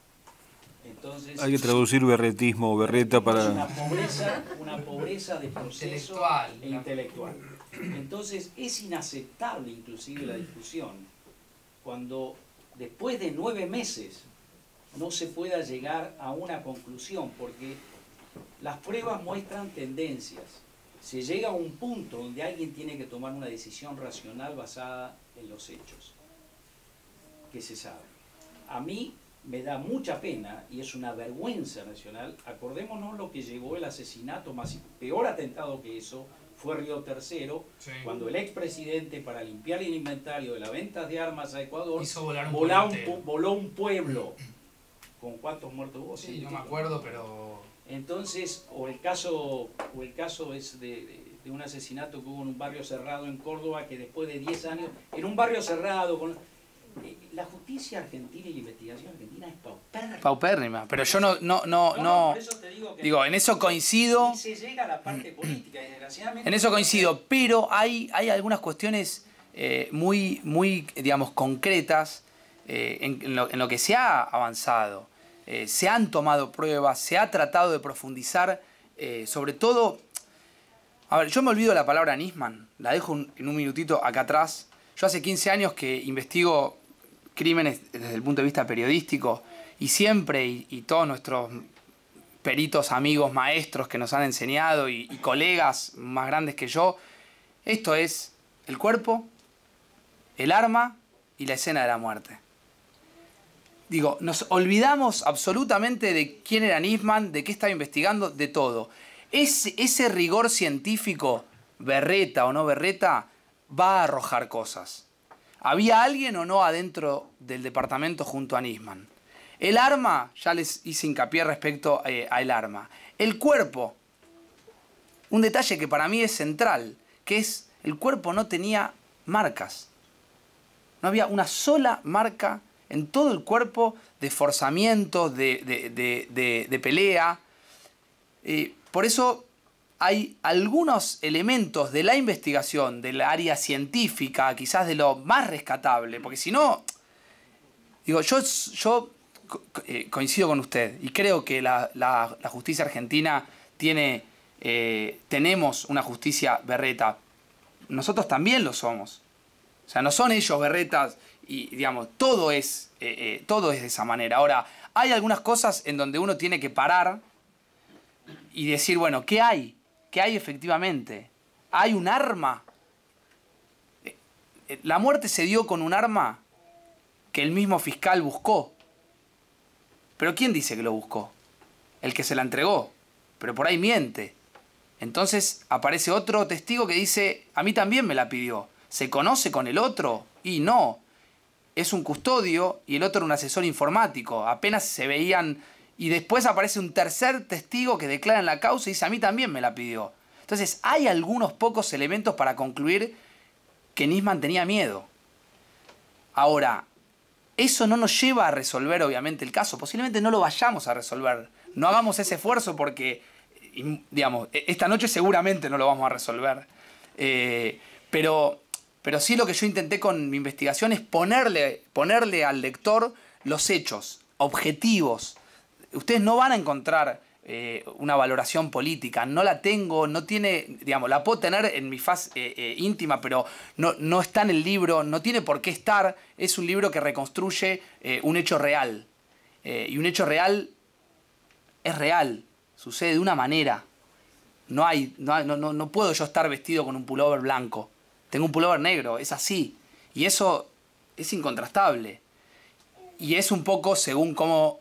Entonces, hay que traducir berretismo o berreta para... Una pobreza de proceso intelectual. Entonces, es inaceptable inclusive la discusión cuando después de 9 meses no se pueda llegar a una conclusión, porque las pruebas muestran tendencias. Se llega a un punto donde alguien tiene que tomar una decisión racional basada en los hechos que se saben. A mí me da mucha pena y es una vergüenza nacional. Acordémonos lo que llevó el asesinato más peor atentado que eso fue Río Tercero, sí, cuando el expresidente, para limpiar el inventario de la venta de armas a Ecuador, voló un pueblo. ¿Con cuántos muertos hubo? Sí, no me acuerdo, pero... Entonces, o el caso es de un asesinato que hubo en un barrio cerrado en Córdoba, que después de 10 años, en un barrio cerrado, la justicia argentina y la investigación argentina es paupérrima. Paupérrima, pero yo no por eso te digo que digo, en eso coincido. Y se llega a la parte política, y desgraciadamente... En eso coincido, pero hay algunas cuestiones muy, digamos, concretas en lo que se ha avanzado. Se han tomado pruebas, se ha tratado de profundizar, sobre todo... A ver, yo me olvido la palabra Nisman, la dejo en un minutito acá atrás. Yo hace 15 años que investigo crímenes desde el punto de vista periodístico y siempre, y todos nuestros peritos, amigos, maestros que nos han enseñado y colegas más grandes que yo, esto es el cuerpo, el arma y la escena de la muerte. Digo, nos olvidamos absolutamente de quién era Nisman, de qué estaba investigando, de todo. Ese rigor científico, berreta o no berreta, va a arrojar cosas. ¿Había alguien o no adentro del departamento junto a Nisman? El arma, ya les hice hincapié respecto al arma. El cuerpo, un detalle que para mí es central, que es el cuerpo no tenía marcas. No había una sola marca en todo el cuerpo de forzamientos, de pelea. Por eso hay algunos elementos de la investigación, del área científica, quizás de lo más rescatable, porque si no, digo, yo coincido con usted y creo que la justicia argentina tenemos una justicia berreta. Nosotros también lo somos. O sea, no son ellos berretas y, digamos, todo es de esa manera. Ahora, hay algunas cosas en donde uno tiene que parar y decir, bueno, ¿qué hay? ¿Qué hay efectivamente? ¿Hay un arma? La muerte se dio con un arma que el mismo fiscal buscó. ¿Pero quién dice que lo buscó? El que se la entregó. Pero por ahí miente. Entonces aparece otro testigo que dice, a mí también me la pidió. ¿Se conoce con el otro? Y no. Es un custodio y el otro era un asesor informático. Apenas se veían... Y después aparece un tercer testigo que declara en la causa y dice, a mí también me la pidió. Entonces hay algunos pocos elementos para concluir que Nisman tenía miedo. Ahora, eso no nos lleva a resolver obviamente el caso. Posiblemente no lo vayamos a resolver. No hagamos ese esfuerzo porque, digamos, esta noche seguramente no lo vamos a resolver. Pero sí lo que yo intenté con mi investigación es ponerle al lector los hechos objetivos. Ustedes no van a encontrar una valoración política, no la tengo, no tiene, digamos, la puedo tener en mi faz íntima, pero no está en el libro, no tiene por qué estar. Es un libro que reconstruye un hecho real. Y un hecho real es real, sucede de una manera. No puedo yo estar vestido con un pullover blanco. Tengo un pullover negro, es así. Y eso es incontrastable. Y es un poco según cómo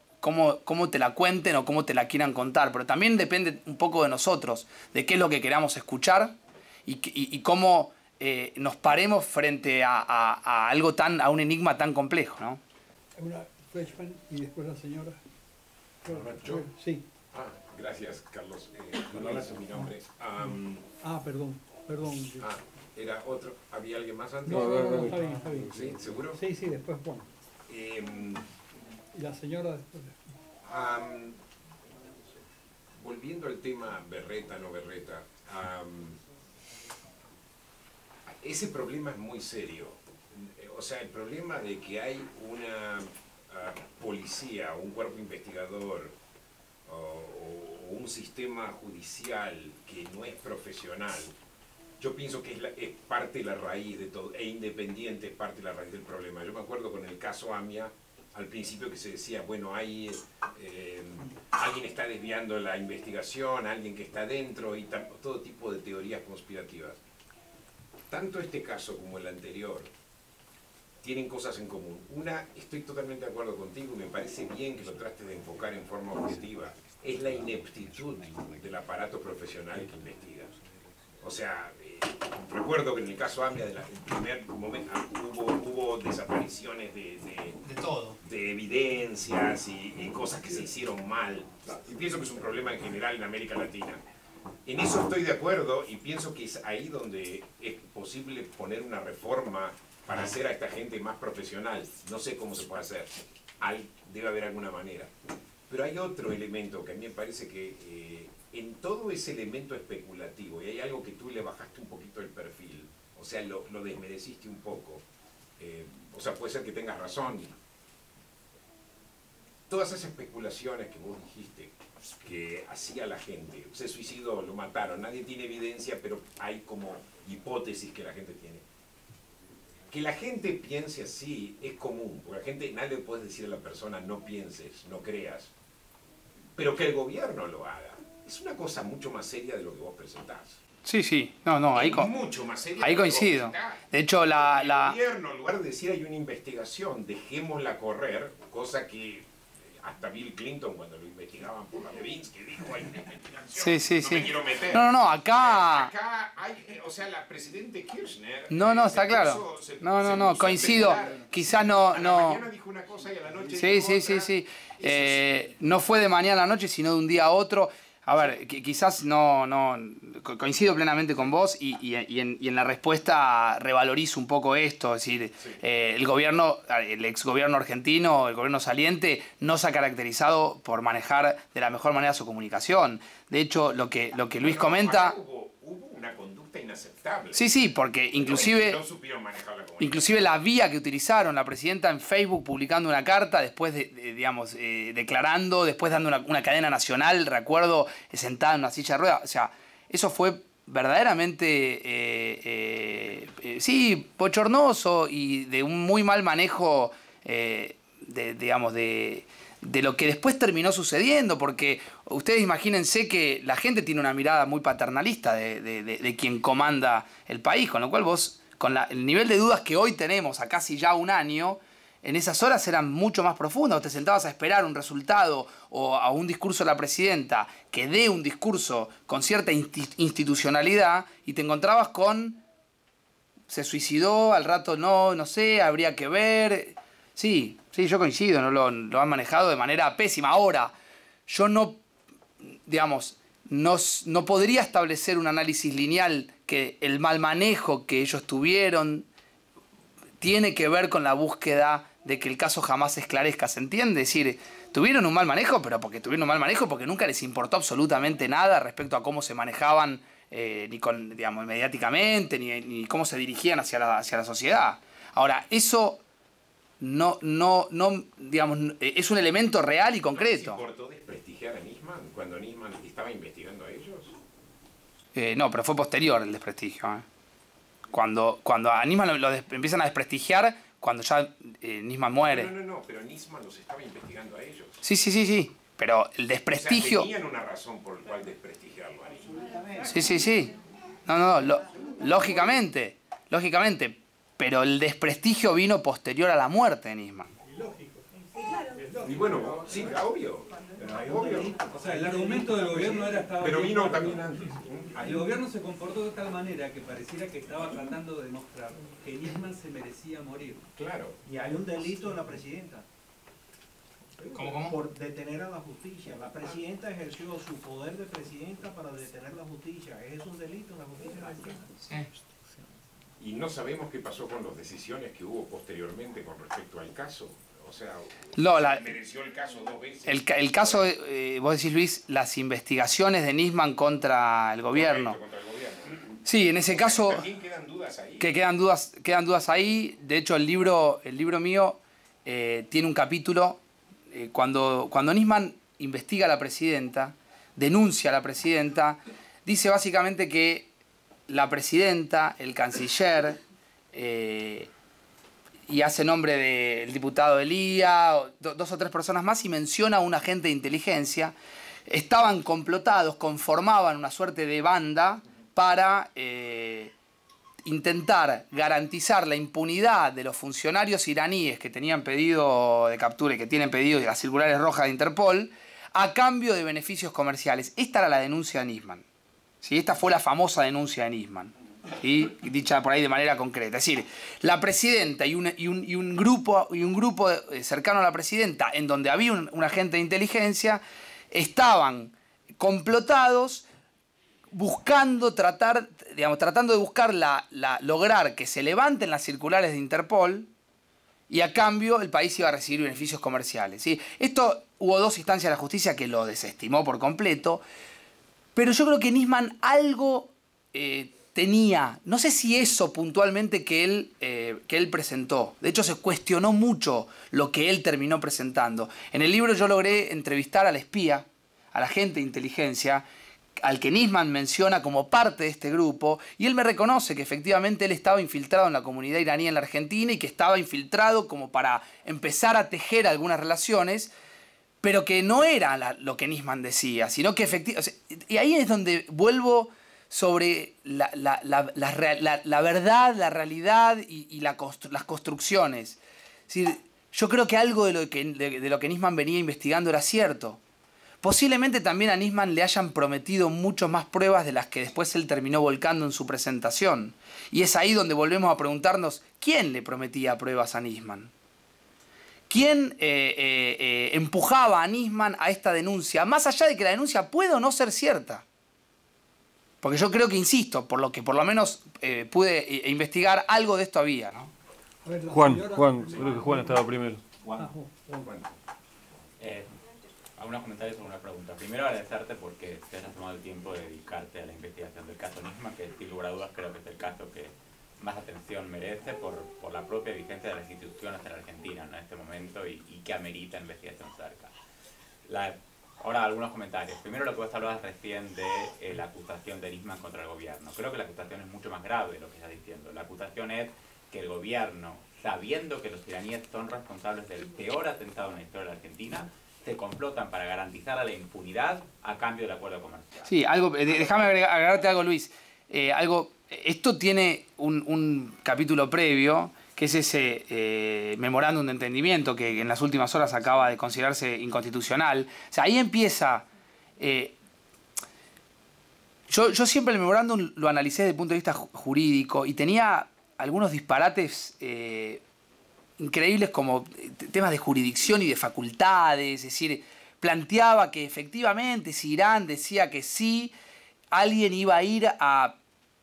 te la cuenten o cómo te la quieran contar. Pero también depende un poco de nosotros, de qué es lo que queramos escuchar y cómo nos paremos frente a algo a un enigma tan complejo, ¿no? Una Freshman y después la señora. ¿Yo? Sí. Gracias, Carlos. Luis, mi nombre. Perdón. Era otro. ¿Había alguien más antes? No, está bien. ¿Sí? ¿Seguro? Sí, después Juan. Y la señora después. Volviendo al tema berreta, no berreta, ese problema es muy serio. O sea, el problema de que hay una policía, un cuerpo investigador o un sistema judicial que no es profesional, yo pienso que es parte de la raíz de todo, e independiente es parte de la raíz del problema. Yo me acuerdo con el caso AMIA, al principio que se decía, bueno, hay alguien está desviando la investigación, alguien que está dentro, y todo tipo de teorías conspirativas. Tanto este caso como el anterior tienen cosas en común. Una, estoy totalmente de acuerdo contigo y me parece bien que lo trates de enfocar en forma objetiva, es la ineptitud del aparato profesional que investiga. O sea, recuerdo que en el caso AMIA, el primer momento, hubo desapariciones de todo, de evidencias y cosas que se hicieron mal. Y pienso que es un problema en general en América Latina. En eso estoy de acuerdo y pienso que es ahí donde es posible poner una reforma para hacer a esta gente más profesional. No sé cómo se puede hacer. Debe haber alguna manera. Pero hay otro elemento que a mí me parece que en todo ese elemento especulativo, y hay algo que tú le bajaste un poquito el perfil, o sea, lo desmereciste un poco. O sea, puede ser que tengas razón. Todas esas especulaciones que vos dijiste, que hacía la gente, se suicidó, lo mataron, nadie tiene evidencia, pero hay como hipótesis que la gente tiene. Que la gente piense así es común, porque la gente, nadie le puede decir a la persona no pienses, no creas, pero que el gobierno lo haga, es una cosa mucho más seria de lo que vos presentás. Sí, sí, no, ahí, mucho más seria ahí coincido. De hecho, el gobierno, en lugar de decir hay una investigación, dejémosla correr, cosa que hasta Bill Clinton, cuando lo investigaban por la Levinsky, dijo hay una investigación, sí, no me quiero meter. No, acá... Acá hay, o sea, la presidente Kirchner... No, está claro. No, coincido. Quizás no... A la mañana dijo una cosa y a la noche dijo Sí. No fue de mañana a la noche, sino de un día a otro. A ver, quizás no coincido plenamente con vos y en la respuesta revalorizo un poco esto, es decir, sí. El exgobierno argentino, el gobierno saliente, no se ha caracterizado por manejar de la mejor manera su comunicación. De hecho, lo que Luis comenta... Hubo una conducta inaceptable. Sí, porque inclusive... No supieron manejar la comunicación. Inclusive la vía que utilizaron, la presidenta en Facebook publicando una carta, después declarando, después dando una cadena nacional, recuerdo, sentada en una silla de ruedas. O sea, eso fue verdaderamente, bochornoso y de un muy mal manejo, de lo que después terminó sucediendo, porque ustedes imagínense que la gente tiene una mirada muy paternalista de quien comanda el país, con lo cual vos... Con el nivel de dudas que hoy tenemos a casi ya un año, en esas horas eran mucho más profundas. Te sentabas a esperar un resultado o a un discurso de la presidenta que dé un discurso con cierta institucionalidad y te encontrabas con se suicidó, al rato no sé, habría que ver. Sí, yo coincido, ¿no? Lo han manejado de manera pésima. Ahora, yo no podría establecer un análisis lineal que el mal manejo que ellos tuvieron tiene que ver con la búsqueda de que el caso jamás se esclarezca, ¿se entiende? Es decir, tuvieron un mal manejo, pero porque tuvieron un mal manejo porque nunca les importó absolutamente nada respecto a cómo se manejaban mediáticamente, ni cómo se dirigían hacia la sociedad. Ahora, eso es un elemento real y concreto. ¿Les importó desprestigiar a Nisman cuando Nisman estaba investigando a ellos? No, pero fue posterior el desprestigio. Cuando a Nisman lo empiezan a desprestigiar, cuando ya Nisman muere. No, pero Nisman los estaba investigando a ellos. Sí, pero el desprestigio... O sea, tenían una razón por la cual desprestigiarlo a Nisman. Sí. Lógicamente. Pero el desprestigio vino posterior a la muerte de Nisman. Y bueno, sí, obvio. O sea, el argumento del gobierno pero vino también antes. El gobierno se comportó de tal manera que pareciera que estaba tratando de demostrar que Nisman se merecía morir. Claro. Y hay un delito de la presidenta. ¿Cómo? Por detener a la justicia. La presidenta ejerció su poder de presidenta para detener la justicia. Es un delito en la justicia argentina. Y no sabemos qué pasó con las decisiones que hubo posteriormente con respecto al caso. O sea, mereció el caso 2 veces. El caso, vos decís, Luis, las investigaciones de Nisman contra el gobierno. Contra el gobierno. Sí, en ese caso... También quedan dudas ahí. Que quedan dudas ahí. De hecho, el libro mío tiene un capítulo cuando Nisman investiga a la presidenta, denuncia a la presidenta, dice básicamente que la presidenta, el canciller... y hace nombre del diputado Elía, 2 o 3 personas más, y menciona a un agente de inteligencia. Estaban complotados, conformaban una suerte de banda para intentar garantizar la impunidad de los funcionarios iraníes que tenían pedido de captura y que tienen pedido de las circulares rojas de Interpol, a cambio de beneficios comerciales. Esta era la denuncia de Nisman. ¿Sí? Esta fue la famosa denuncia de Nisman. ¿sí? Dicha por ahí de manera concreta. Es decir, la presidenta y un grupo cercano a la presidenta, en donde había un agente de inteligencia, estaban complotados buscando tratando de buscar lograr que se levanten las circulares de Interpol, y a cambio el país iba a recibir beneficios comerciales, ¿sí? Esto hubo 2 instancias de la justicia que lo desestimó por completo, pero yo creo que Nisman algo tenía, no sé si eso puntualmente que él presentó. De hecho, se cuestionó mucho lo que él terminó presentando. En el libro yo logré entrevistar al espía, al agente de inteligencia, al que Nisman menciona como parte de este grupo, y él me reconoce que efectivamente él estaba infiltrado en la comunidad iraní en la Argentina y que estaba infiltrado como para empezar a tejer algunas relaciones, pero que no era lo que Nisman decía, sino que efectivamente... Y ahí es donde vuelvo sobre la verdad, la realidad y las construcciones. Es decir, yo creo que algo de lo que Nisman venía investigando era cierto. Posiblemente también a Nisman le hayan prometido mucho más pruebas de las que después él terminó volcando en su presentación. Y es ahí donde volvemos a preguntarnos, ¿quién le prometía pruebas a Nisman? ¿Quién empujaba a Nisman a esta denuncia? Más allá de que la denuncia puede o no ser cierta. Porque yo creo que, insisto, por lo que por lo menos pude investigar, algo de esto había, ¿no? Juan, creo que Juan estaba primero. Juan. Algunos comentarios sobre una pregunta. Primero, agradecerte porque te has tomado el tiempo de dedicarte a la investigación del caso Nisman, que sin lugar a dudas creo que es el caso que más atención merece por la propia vigencia de las instituciones en Argentina, ¿no?, en este momento y que amerita investigación cerca. Ahora algunos comentarios. Primero, lo que vos hablabas recién de la acusación de Nisman contra el gobierno. Creo que la acusación es mucho más grave de lo que estás diciendo. La acusación es que el gobierno, sabiendo que los iraníes son responsables del peor atentado en la historia de la Argentina, se complotan para garantizar la impunidad a cambio del acuerdo comercial. Sí, déjame agregarte algo, Luis. Esto tiene un capítulo previo, que es ese memorándum de entendimiento que en las últimas horas acaba de considerarse inconstitucional. O sea, ahí empieza... Yo siempre el memorándum lo analicé desde el punto de vista jurídico y tenía algunos disparates increíbles, como temas de jurisdicción y de facultades. Es decir, planteaba que efectivamente si Irán decía que sí, alguien iba a ir a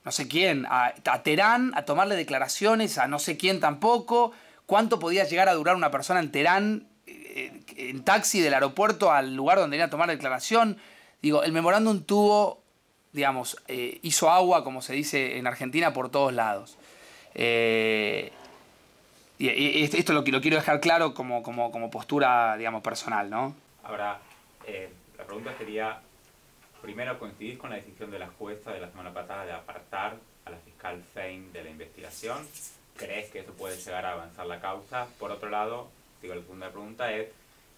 no sé quién, a Teherán a tomarle declaraciones a no sé quién tampoco, cuánto podía llegar a durar una persona en Teherán en taxi del aeropuerto al lugar donde iba a tomar declaración. Digo, el memorándum tuvo, digamos, hizo agua, como se dice en Argentina, por todos lados. Y esto lo quiero dejar claro como postura, digamos, personal, ¿no? Ahora, la pregunta sería, primero, ¿coincidís con la decisión de la jueza de la semana pasada de apartar a la fiscal Fein de la investigación? ¿Crees que eso puede llegar a avanzar la causa? Por otro lado, la segunda pregunta es,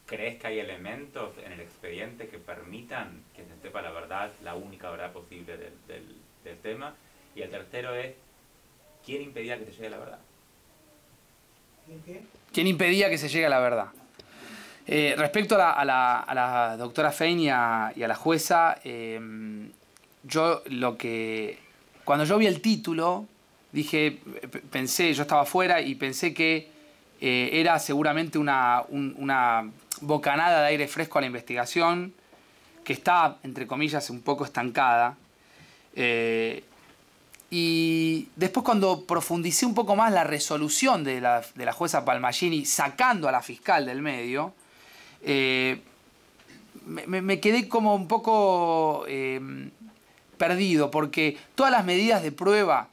¿crees que hay elementos en el expediente que permitan que se sepa la verdad, la única verdad posible del tema? Y el tercero es, ¿quién impedía que se llegue a la verdad? ¿Quién impedía que se llegue a la verdad? Respecto a la doctora Fein y a la jueza, cuando yo vi el título, pensé, yo estaba afuera y pensé que era seguramente una bocanada de aire fresco a la investigación, que está, entre comillas, un poco estancada. Y después, cuando profundicé un poco más la resolución de la jueza Palmagini sacando a la fiscal del medio, me quedé como un poco perdido, porque todas las medidas de prueba,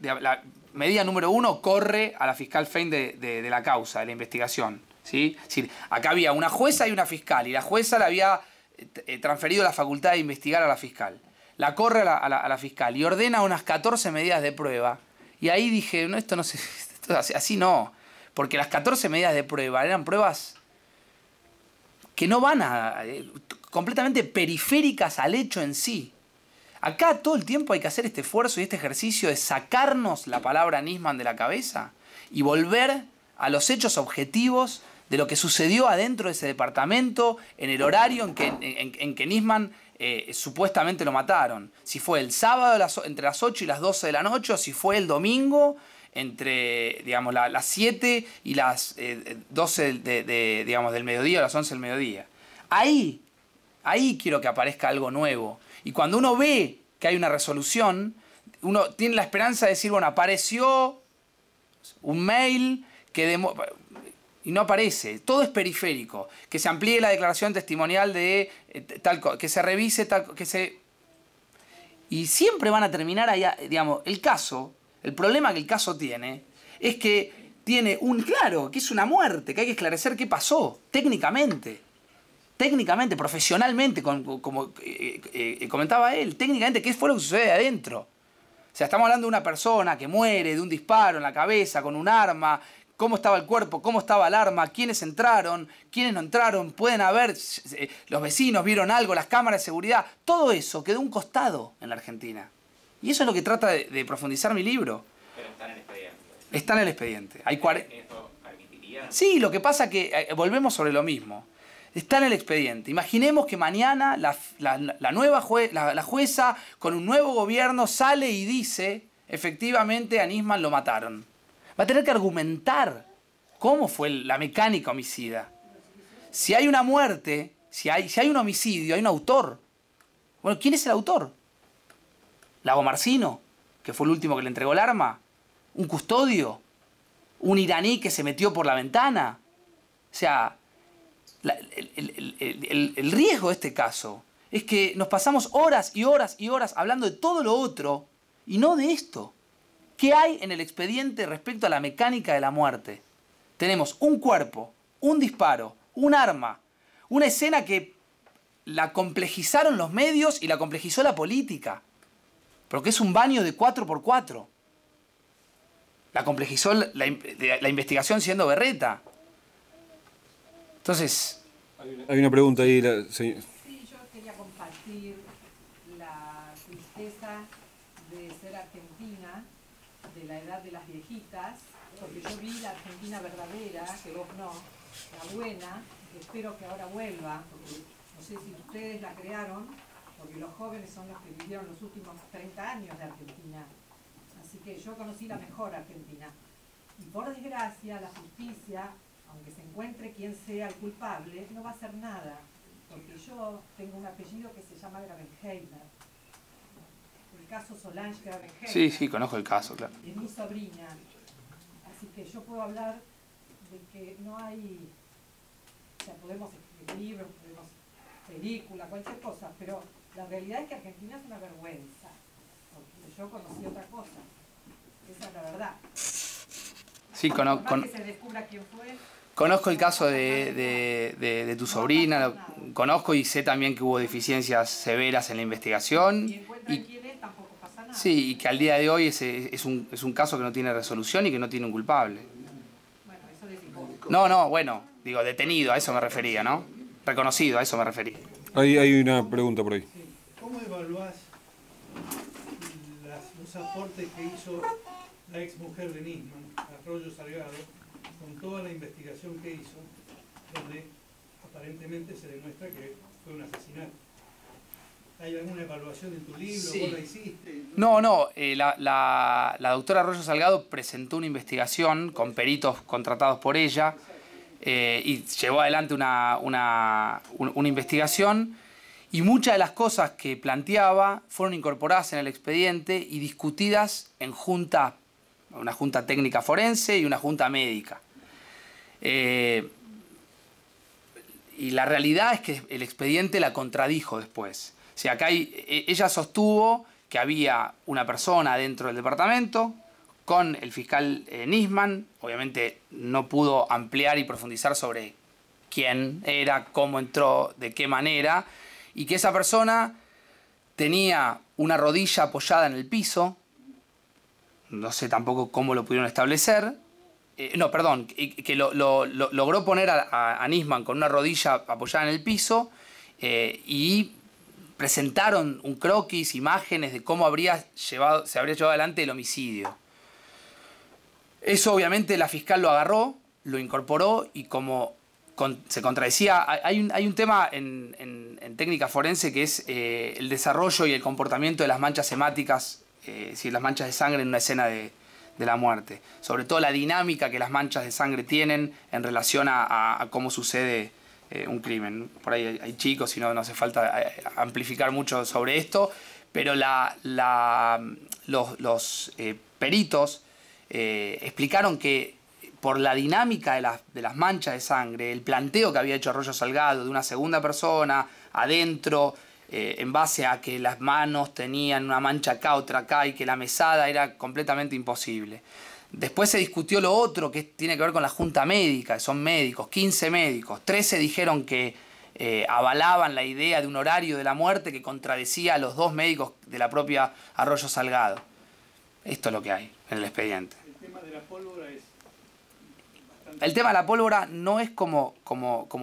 la medida número 1 corre a la fiscal Fein de la causa, de la investigación, ¿sí? Es decir, acá había una jueza y una fiscal, y la jueza le había transferido la facultad de investigar a la fiscal. La corre a la fiscal y ordena unas 14 medidas de prueba. Y ahí dije, no, esto no se, esto así no. Porque las 14 medidas de prueba eran pruebas que no van completamente periféricas al hecho en sí. Acá todo el tiempo hay que hacer este esfuerzo y este ejercicio de sacarnos la palabra Nisman de la cabeza y volver a los hechos objetivos de lo que sucedió adentro de ese departamento en el horario en que Nisman supuestamente lo mataron. Si fue el sábado entre las 8 y las 12 de la noche, o si fue el domingo entre, digamos, las 7 y las 12 digamos, del mediodía o las 11 del mediodía. Ahí quiero que aparezca algo nuevo. Y cuando uno ve que hay una resolución, uno tiene la esperanza de decir, bueno, apareció un mail y no aparece. Todo es periférico. Que se amplíe la declaración testimonial de tal cosa, que se revise tal cosa, y siempre van a terminar ahí, digamos, el problema que el caso tiene es que tiene claro, que es una muerte, que hay que esclarecer qué pasó, técnicamente, profesionalmente, como comentaba él, técnicamente, qué fue lo que sucede adentro. O sea, estamos hablando de una persona que muere de un disparo en la cabeza con un arma, cómo estaba el cuerpo, cómo estaba el arma, quiénes entraron, quiénes no entraron, pueden haber, los vecinos vieron algo, las cámaras de seguridad, todo eso quedó a un costado en la Argentina. Y eso es lo que trata de profundizar mi libro. Pero está en el expediente. Está en el expediente. ¿Eso permitiría? Sí, lo que pasa es que volvemos sobre lo mismo. Está en el expediente. Imaginemos que mañana la nueva jueza con un nuevo gobierno sale y dice, efectivamente a Nisman lo mataron. Va a tener que argumentar cómo fue la mecánica homicida. Si hay una muerte, si hay un homicidio, hay un autor. Bueno, ¿quién es el autor? ¿Lago Marcino, que fue el último que le entregó el arma? ¿Un custodio? ¿Un iraní que se metió por la ventana? O sea, el riesgo de este caso es que nos pasamos horas y horas y horas hablando de todo lo otro y no de esto. ¿Qué hay en el expediente respecto a la mecánica de la muerte? Tenemos un cuerpo, un disparo, un arma, una escena que la complejizaron los medios y la complejizó la política. Porque es un baño de 4x4. La complejizó la investigación siendo berreta. Entonces... Hay una pregunta ahí. Sí, yo quería compartir la tristeza de ser argentina, de la edad de las viejitas, porque yo vi la Argentina verdadera, que vos no, la buena, que espero que ahora vuelva, porque no sé si ustedes la crearon, porque los jóvenes son los que vivieron los últimos 30 años de Argentina. Así que yo conocí la mejor Argentina. Y por desgracia, la justicia, aunque se encuentre quien sea el culpable, no va a hacer nada. Porque yo tengo un apellido que se llama Gravenheimer. El caso Solange Gravenheimer. Sí, conozco el caso, claro. Es mi sobrina. Así que yo puedo hablar de que no hay... O sea, podemos escribir libros, podemos películas, cualquier cosa, pero la realidad es que Argentina es una vergüenza. Porque yo conocí otra cosa. Esa es la verdad. Sí, que se descubra quién fue. Conozco el caso de tu sobrina, conozco y sé también que hubo deficiencias severas en la investigación. Y encuentran quién es, tampoco pasa nada. Sí, y que al día de hoy es un caso que no tiene resolución y que no tiene un culpable. Bueno, eso es No, bueno, digo, detenido, a eso me refería, ¿no? Reconocido, a eso me refería. Hay una pregunta por ahí. Sí. ¿Cómo evaluás los aportes que hizo la ex mujer de Nisman, Arroyo Salgado, con toda la investigación que hizo, donde aparentemente se demuestra que fue un asesinato? ¿Hay alguna evaluación en tu libro? Sí. ¿Vos la hiciste? No, la doctora Arroyo Salgado presentó una investigación con peritos contratados por ella y llevó adelante una investigación, y muchas de las cosas que planteaba fueron incorporadas en el expediente y discutidas en una junta técnica forense y una junta médica. Y la realidad es que el expediente la contradijo después. O sea, acá ella sostuvo que había una persona dentro del departamento con el fiscal Nisman. Obviamente no pudo ampliar y profundizar sobre quién era, cómo entró, de qué manera, y que esa persona tenía una rodilla apoyada en el piso. No sé tampoco cómo lo pudieron establecer. Que logró poner a Nisman con una rodilla apoyada en el piso y presentaron un croquis, imágenes de cómo se habría llevado adelante el homicidio. Eso obviamente la fiscal lo agarró, lo incorporó y como se contradecía, hay un tema en técnica forense que es el desarrollo y el comportamiento de las manchas hemáticas, las manchas de sangre en una escena de la muerte. Sobre todo la dinámica que las manchas de sangre tienen en relación a cómo sucede un crimen. Por ahí hay chicos y no hace falta amplificar mucho sobre esto, pero los peritos explicaron que por la dinámica de las manchas de sangre, el planteo que había hecho Arroyo Salgado de una segunda persona adentro, en base a que las manos tenían una mancha acá, otra acá, y que la mesada era completamente imposible. Después se discutió lo otro, que tiene que ver con la junta médica, que son médicos, 15 médicos, 13 dijeron que avalaban la idea de un horario de la muerte que contradecía a los 2 médicos de la propia Arroyo Salgado. Esto es lo que hay en el expediente. El tema de la pólvora es... El tema de la pólvora no es como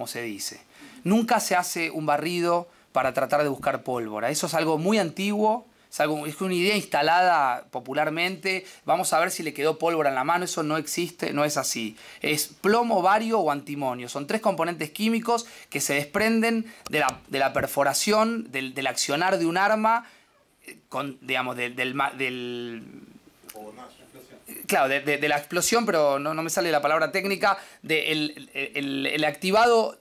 se dice. Nunca se hace un barrido para tratar de buscar pólvora. Eso es algo muy antiguo, es una idea instalada popularmente. Vamos a ver si le quedó pólvora en la mano. Eso no existe, no es así. Es plomo, bario o antimonio. Son 3 componentes químicos que se desprenden de la perforación, del accionar de un arma, digamos, claro, de la explosión, pero no me sale la palabra técnica, el activado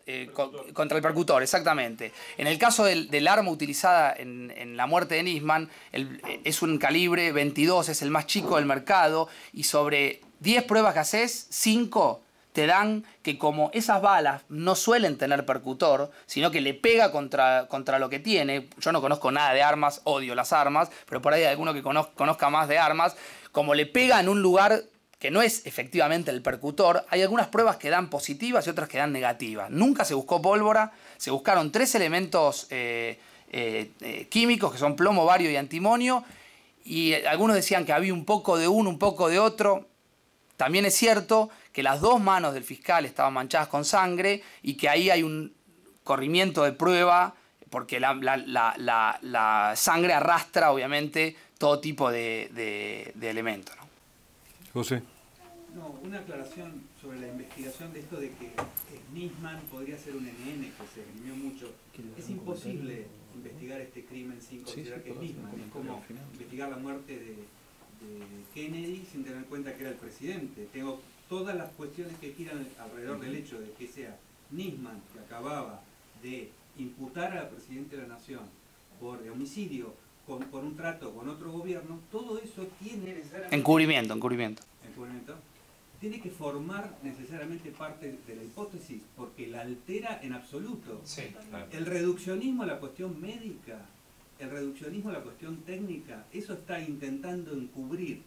contra el percutor, exactamente. En el caso del arma utilizada en la muerte de Nisman, es un calibre 22, es el más chico del mercado, y sobre 10 pruebas que haces, 5 te dan que como esas balas no suelen tener percutor, sino que le pega contra lo que tiene. Yo no conozco nada de armas, odio las armas, pero por ahí hay alguno que conozca más de armas. Como le pega en un lugar que no es efectivamente el percutor, hay algunas pruebas que dan positivas y otras que dan negativas. Nunca se buscó pólvora, se buscaron 3 elementos químicos, que son plomo, bario y antimonio, y algunos decían que había un poco de uno, un poco de otro. También es cierto que las 2 manos del fiscal estaban manchadas con sangre y que ahí hay un corrimiento de prueba porque la sangre arrastra, obviamente, todo tipo de elementos, ¿no? José. No, una aclaración sobre la investigación de esto de que Nisman podría ser un NN, que se esgrimió mucho. Es imposible investigar este crimen sin considerar que es Nisman. Es como investigar la muerte de Kennedy sin tener en cuenta que era el presidente. Tengo todas las cuestiones que giran alrededor del hecho de que sea Nisman, que acababa de imputar al presidente de la nación por homicidio por un trato con otro gobierno, todo eso tiene necesariamente... Encubrimiento. Tiene que formar necesariamente parte de la hipótesis, porque la altera en absoluto. Sí, claro. El reduccionismo a la cuestión médica, el reduccionismo a la cuestión técnica, eso está intentando encubrir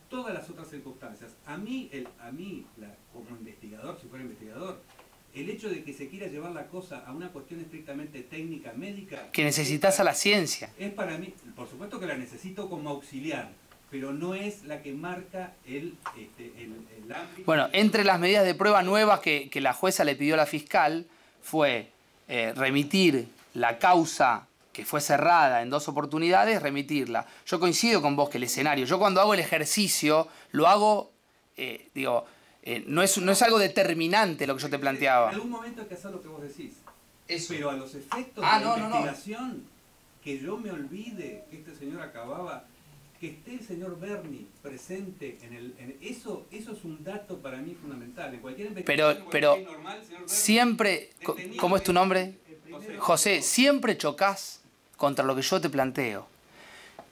todas las otras circunstancias. A mí como investigador, si fuera investigador, el hecho de que se quiera llevar la cosa a una cuestión estrictamente técnica, médica... Que necesitas a la ciencia. Es para mí, por supuesto que la necesito como auxiliar, pero no es la que marca el ámbito... Bueno, entre las medidas de prueba nuevas que la jueza le pidió a la fiscal fue remitir la causa que fue cerrada en 2 oportunidades, remitirla. Yo coincido con vos que el escenario, yo cuando hago el ejercicio, lo hago, no es algo determinante lo que yo te planteaba. En algún momento hay que hacer lo que vos decís. Eso. Pero a los efectos de la investigación, que yo me olvide que este señor acababa, que esté el señor Berni presente eso es un dato para mí fundamental. En cualquier investigación, pero normal, señor Berni, siempre, ¿cómo es tu nombre? José, siempre chocás contra lo que yo te planteo.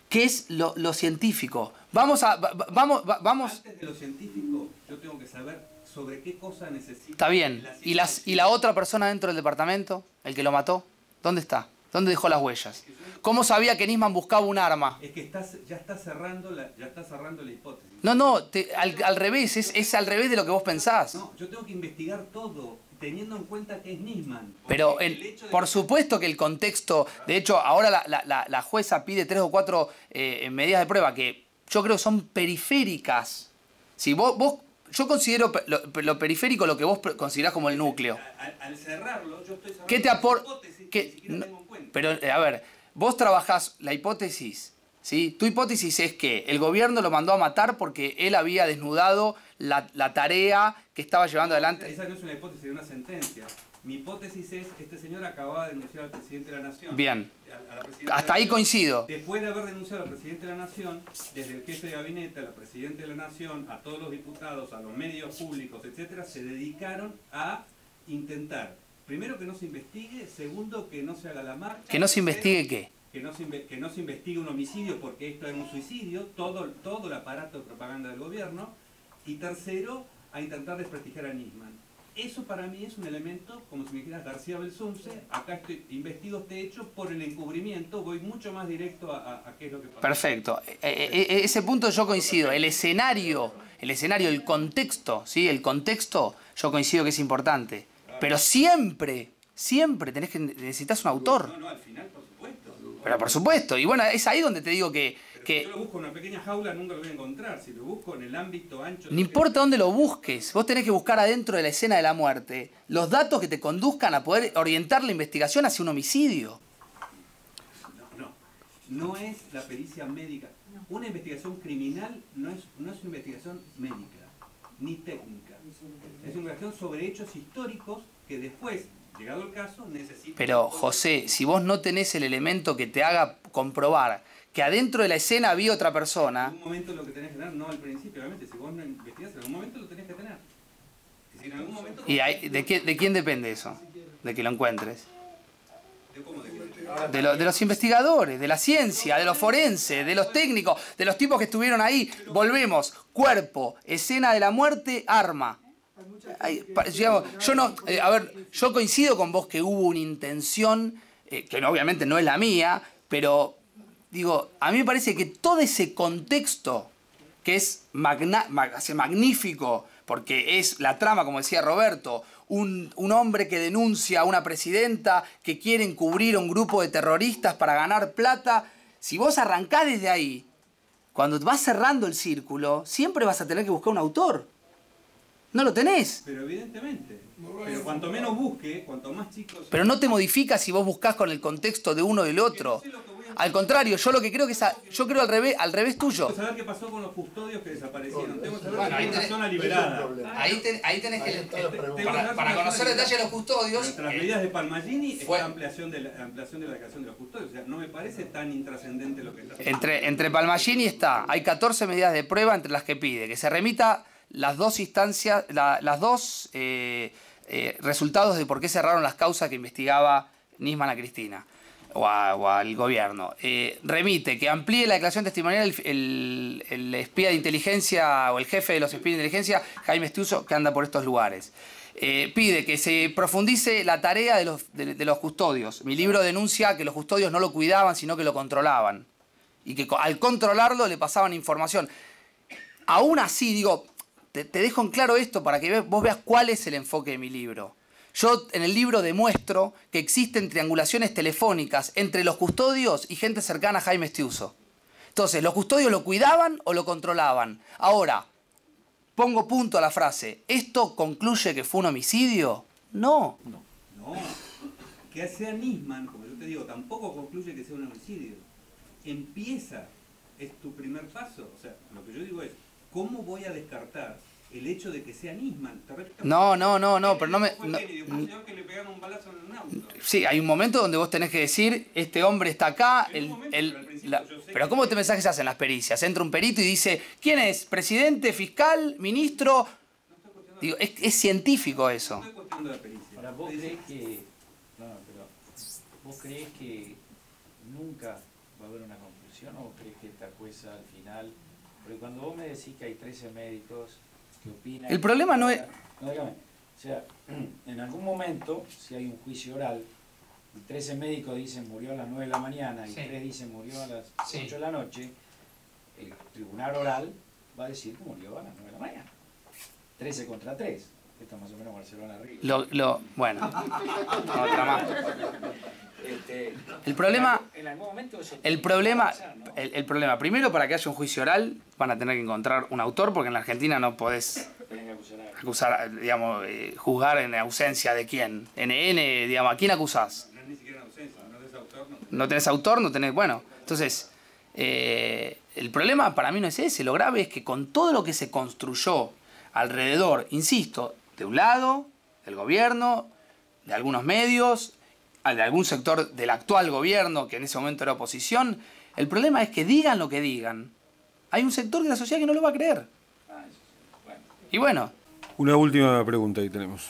¿Qué es lo científico? Vamos. Antes de lo científico, yo tengo que saber sobre qué cosa necesita. Está bien. ¿Y la otra persona dentro del departamento? ¿El que lo mató? ¿Dónde está? ¿Dónde dejó las huellas? ¿Cómo sabía que Nisman buscaba un arma? Es que ya está cerrando la hipótesis. No, al revés, es al revés de lo que vos pensás. No, yo tengo que investigar todo, teniendo en cuenta que es Nisman. Pero por supuesto que el contexto, de hecho ahora la jueza pide 3 o 4 medidas de prueba que yo creo son periféricas. Si yo considero lo periférico lo que vos considerás como el núcleo. Al cerrarlo, yo estoy cerrando la hipótesis que ni siquiera tengo en cuenta. Pero, a ver, vos trabajás la hipótesis ¿sí? Tu hipótesis es que el gobierno lo mandó a matar porque él había desnudado la tarea que estaba llevando adelante. Esa no es una hipótesis, es una sentencia. Mi hipótesis es que este señor acababa de denunciar al presidente de la Nación. Bien. A la presidenta Hasta ahí coincido. Después de haber denunciado al presidente de la Nación, desde el jefe de gabinete, a la presidenta de la Nación, a todos los diputados, a los medios públicos, etcétera, se dedicaron a intentar, primero, que no se investigue, segundo, que no se haga la marcha. ¿Que no se investigue qué? Que no se investigue un homicidio porque esto es un suicidio, todo el aparato de propaganda del gobierno. Y tercero, a intentar desprestigiar a Nisman. Eso para mí es un elemento, como si me dijeras García Belsunce, acá investigo este hecho por el encubrimiento, voy mucho más directo a qué es lo que pasa. Perfecto. Ese punto yo coincido. El escenario, el contexto, ¿sí? El contexto yo coincido que es importante. Pero siempre necesitas un autor. No, al final, por supuesto. Pero por supuesto. Y bueno, es ahí donde te digo que... Si yo lo busco en una pequeña jaula nunca lo voy a encontrar. Si lo busco en el ámbito ancho... No importa dónde lo busques, vos tenés que buscar adentro de la escena de la muerte los datos que te conduzcan a poder orientar la investigación hacia un homicidio. No es la pericia médica. Una investigación criminal no es una investigación médica, ni técnica. Es una investigación sobre hechos históricos que después, llegado el caso, necesitan... Pero, José, si vos no tenés el elemento que te haga comprobar que adentro de la escena había otra persona... En algún momento lo que tenés que tener, no al principio, obviamente, si vos no investigás, en algún momento lo tenés que tener. Si en algún momento... ¿Y de quién depende eso? De que lo encuentres. De los investigadores, de la ciencia, de los forenses, de los técnicos, de los tipos que estuvieron ahí. Volvemos, cuerpo, escena de la muerte, arma. Yo coincido con vos que hubo una intención, que obviamente no es la mía, pero... Digo, a mí me parece que todo ese contexto, que es magnífico, porque es la trama, como decía Roberto, un hombre que denuncia a una presidenta que quiere encubrir a un grupo de terroristas para ganar plata, si vos arrancás desde ahí, cuando vas cerrando el círculo, siempre vas a tener que buscar un autor. No lo tenés. Pero evidentemente. Pero cuanto menos busque, cuanto más chicos... Pero no te modifica si vos buscás con el contexto de uno o del otro. Al contrario, yo lo que creo que yo creo al revés tuyo. Tengo que saber qué pasó con los custodios que desaparecieron. Tengo que saber si hay una zona liberada. Ahí tenés que... Para conocer detalles de los custodios... Entre las medidas de Palmagini está la ampliación de la declaración de los custodios. O sea, no me parece tan intrascendente lo que está pasando. Entre Palmagini hay 14 medidas de prueba entre las que pide que se remita las dos instancias, las dos resultados de por qué cerraron las causas que investigaba Nisman a Cristina. O al gobierno. Remite que amplíe la declaración testimonial el espía de inteligencia o el jefe de los espías de inteligencia, Jaime Estiuso, que anda por estos lugares. Pide que se profundice la tarea de los custodios. Mi libro denuncia que los custodios no lo cuidaban, sino que lo controlaban. Y que al controlarlo le pasaban información. Aún así, digo, te dejo en claro esto para que vos veas cuál es el enfoque de mi libro. Yo en el libro demuestro que existen triangulaciones telefónicas entre los custodios y gente cercana a Jaime Estiuso. Entonces, ¿los custodios lo cuidaban o lo controlaban? Ahora, pongo punto a la frase. ¿Esto concluye que fue un homicidio? No. No. Que sea Nisman, como yo te digo, tampoco concluye que sea un homicidio. Empieza, es tu primer paso. O sea, lo que yo digo es, ¿cómo voy a descartar el hecho de que sea Nisman? No, pero no me... que le pegaron un balazo en un auto. Sí, hay un momento donde vos tenés que decir, este hombre está acá, pero ¿cómo te mensajes se hacen las pericias? Entra un perito y dice, ¿quién es? ¿Presidente, fiscal, ministro? Digo, es científico eso. Ahora, ¿vos crees que nunca va a haber una conclusión o crees que esta jueza al final... Porque cuando vos me decís que hay 13 médicos... El problema no es... No, dígame. O sea, en algún momento, si hay un juicio oral, y 13 médicos dicen murió a las 9 de la mañana y 3 dicen murió a las 8 de la noche, el tribunal oral va a decir que murió a las 9 de la mañana. 13 contra 3. Esto es más o menos Barcelona arriba. Bueno, otra más. El problema, primero, para que haya un juicio oral van a tener que encontrar un autor, porque en la Argentina no podés juzgar en ausencia de quién. NN, digamos, ¿a quién acusás? No es ni siquiera en ausencia, no tenés autor, no tenés autor, no tenés... Bueno, entonces, El problema para mí no es ese, lo grave es que con todo lo que se construyó alrededor, insisto, de un lado, del gobierno, de algunos medios, de algún sector del actual gobierno que en ese momento era oposición, el problema es que digan lo que digan, hay un sector de la sociedad que no lo va a creer. Y bueno. Una última pregunta ahí tenemos.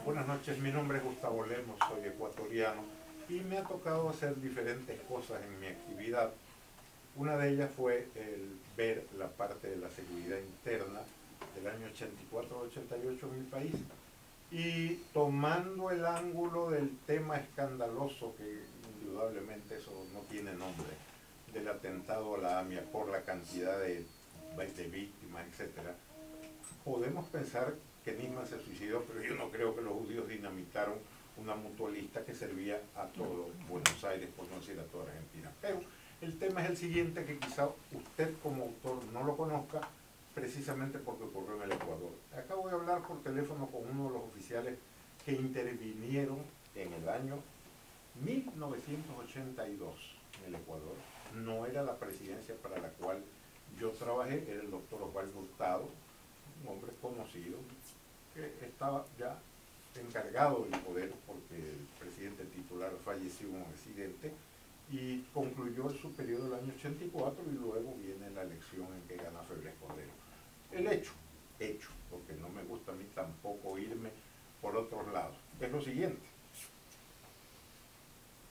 Buenas noches, mi nombre es Gustavo Lemos, soy ecuatoriano y me ha tocado hacer diferentes cosas en mi actividad. Una de ellas fue el ver la parte de la seguridad interna del año 84-88 en mi país y tomando el ángulo del tema escandaloso, que indudablemente eso no tiene nombre, del atentado a la AMIA por la cantidad de víctimas, etcétera, podemos pensar que Nisman se suicidó, pero yo no creo que los judíos dinamitaron una mutualista que servía a todo Buenos Aires, por no decir a toda Argentina. Pero el tema es el siguiente, que quizá usted como autor no lo conozca, precisamente porque ocurrió en el Ecuador. Acabo de hablar por teléfono con uno de los oficiales que intervinieron en el año 1982 en el Ecuador. No era la presidencia para la cual yo trabajé, era el doctor Osvaldo Hurtado, un hombre conocido, que estaba ya encargado del poder porque el presidente titular falleció en un accidente y concluyó su periodo del año 84 y luego viene la elección en que gana Febres Cordero. El hecho, porque no me gusta a mí tampoco irme por otros lados, es lo siguiente.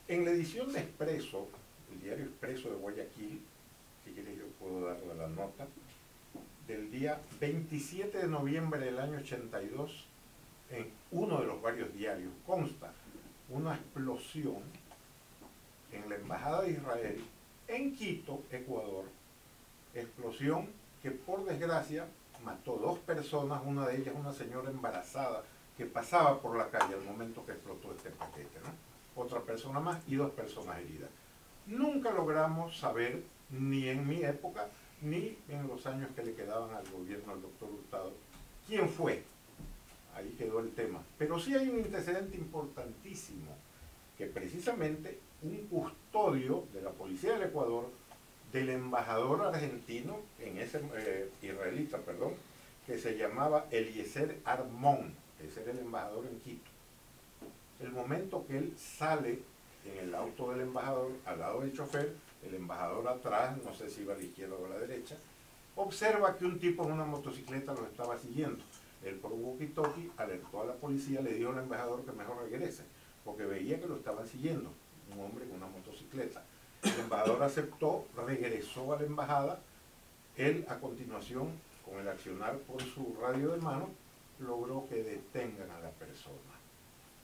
En la edición de Expreso, el diario Expreso de Guayaquil, si quieres yo puedo darle la nota, del día 27 de noviembre del año 82, en uno de los varios diarios, consta una explosión en la Embajada de Israel, en Quito, Ecuador, explosión que por desgracia mató 2 personas, una de ellas una señora embarazada que pasaba por la calle al momento que explotó este paquete, ¿no? Otra persona más y 2 personas heridas. Nunca logramos saber, ni en mi época, ni en los años que le quedaban al gobierno del doctor Hurtado, quién fue. Ahí quedó el tema. Pero sí hay un antecedente importantísimo, que precisamente un custodio de la policía del Ecuador, del embajador argentino, israelita, que se llamaba Eliezer Armón, ese era el embajador en Quito. El momento que él sale en el auto del embajador, al lado del chofer, el embajador atrás, no sé si iba a la izquierda o a la derecha, observa que un tipo en una motocicleta lo estaba siguiendo. Él por walkie-talkie alertó a la policía, le dijo al embajador que mejor regrese, porque veía que lo estaban siguiendo, un hombre con una motocicleta. El embajador aceptó, regresó a la embajada, él a continuación, con el accionar por su radio de mano, logró que detengan a la persona.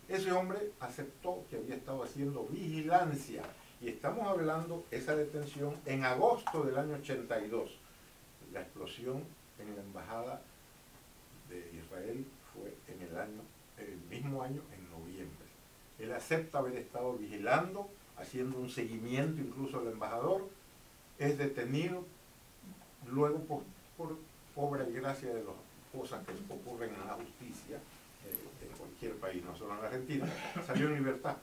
Ese hombre aceptó que había estado haciendo vigilancia, y estamos hablando esa detención en agosto del año 82. La explosión en la embajada de Israel fue en el mismo año, en noviembre. Él acepta haber estado vigilando, haciendo un seguimiento incluso al embajador, es detenido, luego por obra y gracia de las cosas que ocurren en la justicia, en cualquier país, no solo en la Argentina, salió en libertad.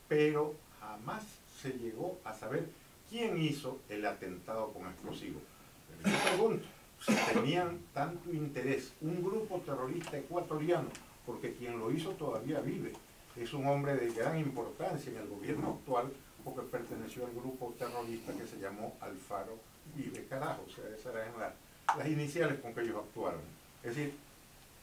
Pero jamás se llegó a saber quién hizo el atentado con explosivos. Pero yo pregunto, si tenían tanto interés, un grupo terrorista ecuatoriano, porque quien lo hizo todavía vive, es un hombre de gran importancia en el gobierno actual, porque perteneció al grupo terrorista que se llamó Alfaro Vive Carajo, o sea, esas eran las iniciales con que ellos actuaron. Es decir,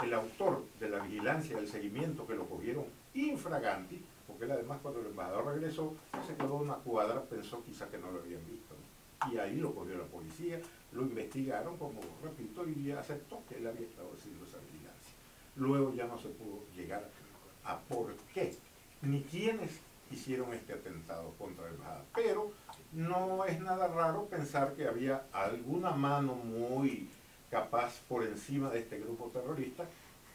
el autor de la vigilancia y del seguimiento, que lo cogieron infraganti, porque él además cuando el embajador regresó, se quedó una cuadra, pensó quizá que no lo habían visto, ¿no? Y ahí lo cogió la policía, lo investigaron, como repito, y aceptó que él había estado haciendo esa vigilancia. Luego ya no se pudo llegar a por qué, ni quiénes hicieron este atentado contra la embajada. Pero no es nada raro pensar que había alguna mano muy capaz por encima de este grupo terrorista,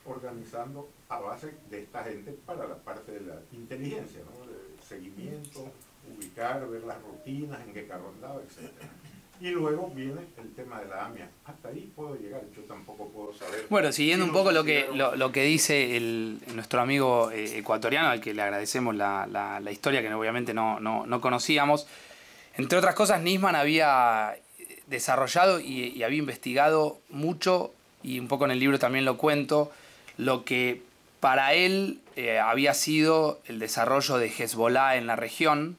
organizando a base de esta gente para la parte de la inteligencia, ¿no? De seguimiento, ubicar, ver las rutinas, en qué carro andaba, etc. Y luego viene el tema de la AMIA. Hasta ahí puedo llegar, yo tampoco puedo saber. Bueno, siguiendo un poco lo que dice nuestro amigo ecuatoriano, al que le agradecemos la historia, que obviamente no conocíamos, Entre otras cosas, Nisman había desarrollado y había investigado mucho, y un poco en el libro también lo cuento, lo que para él había sido el desarrollo de Hezbollah en la región,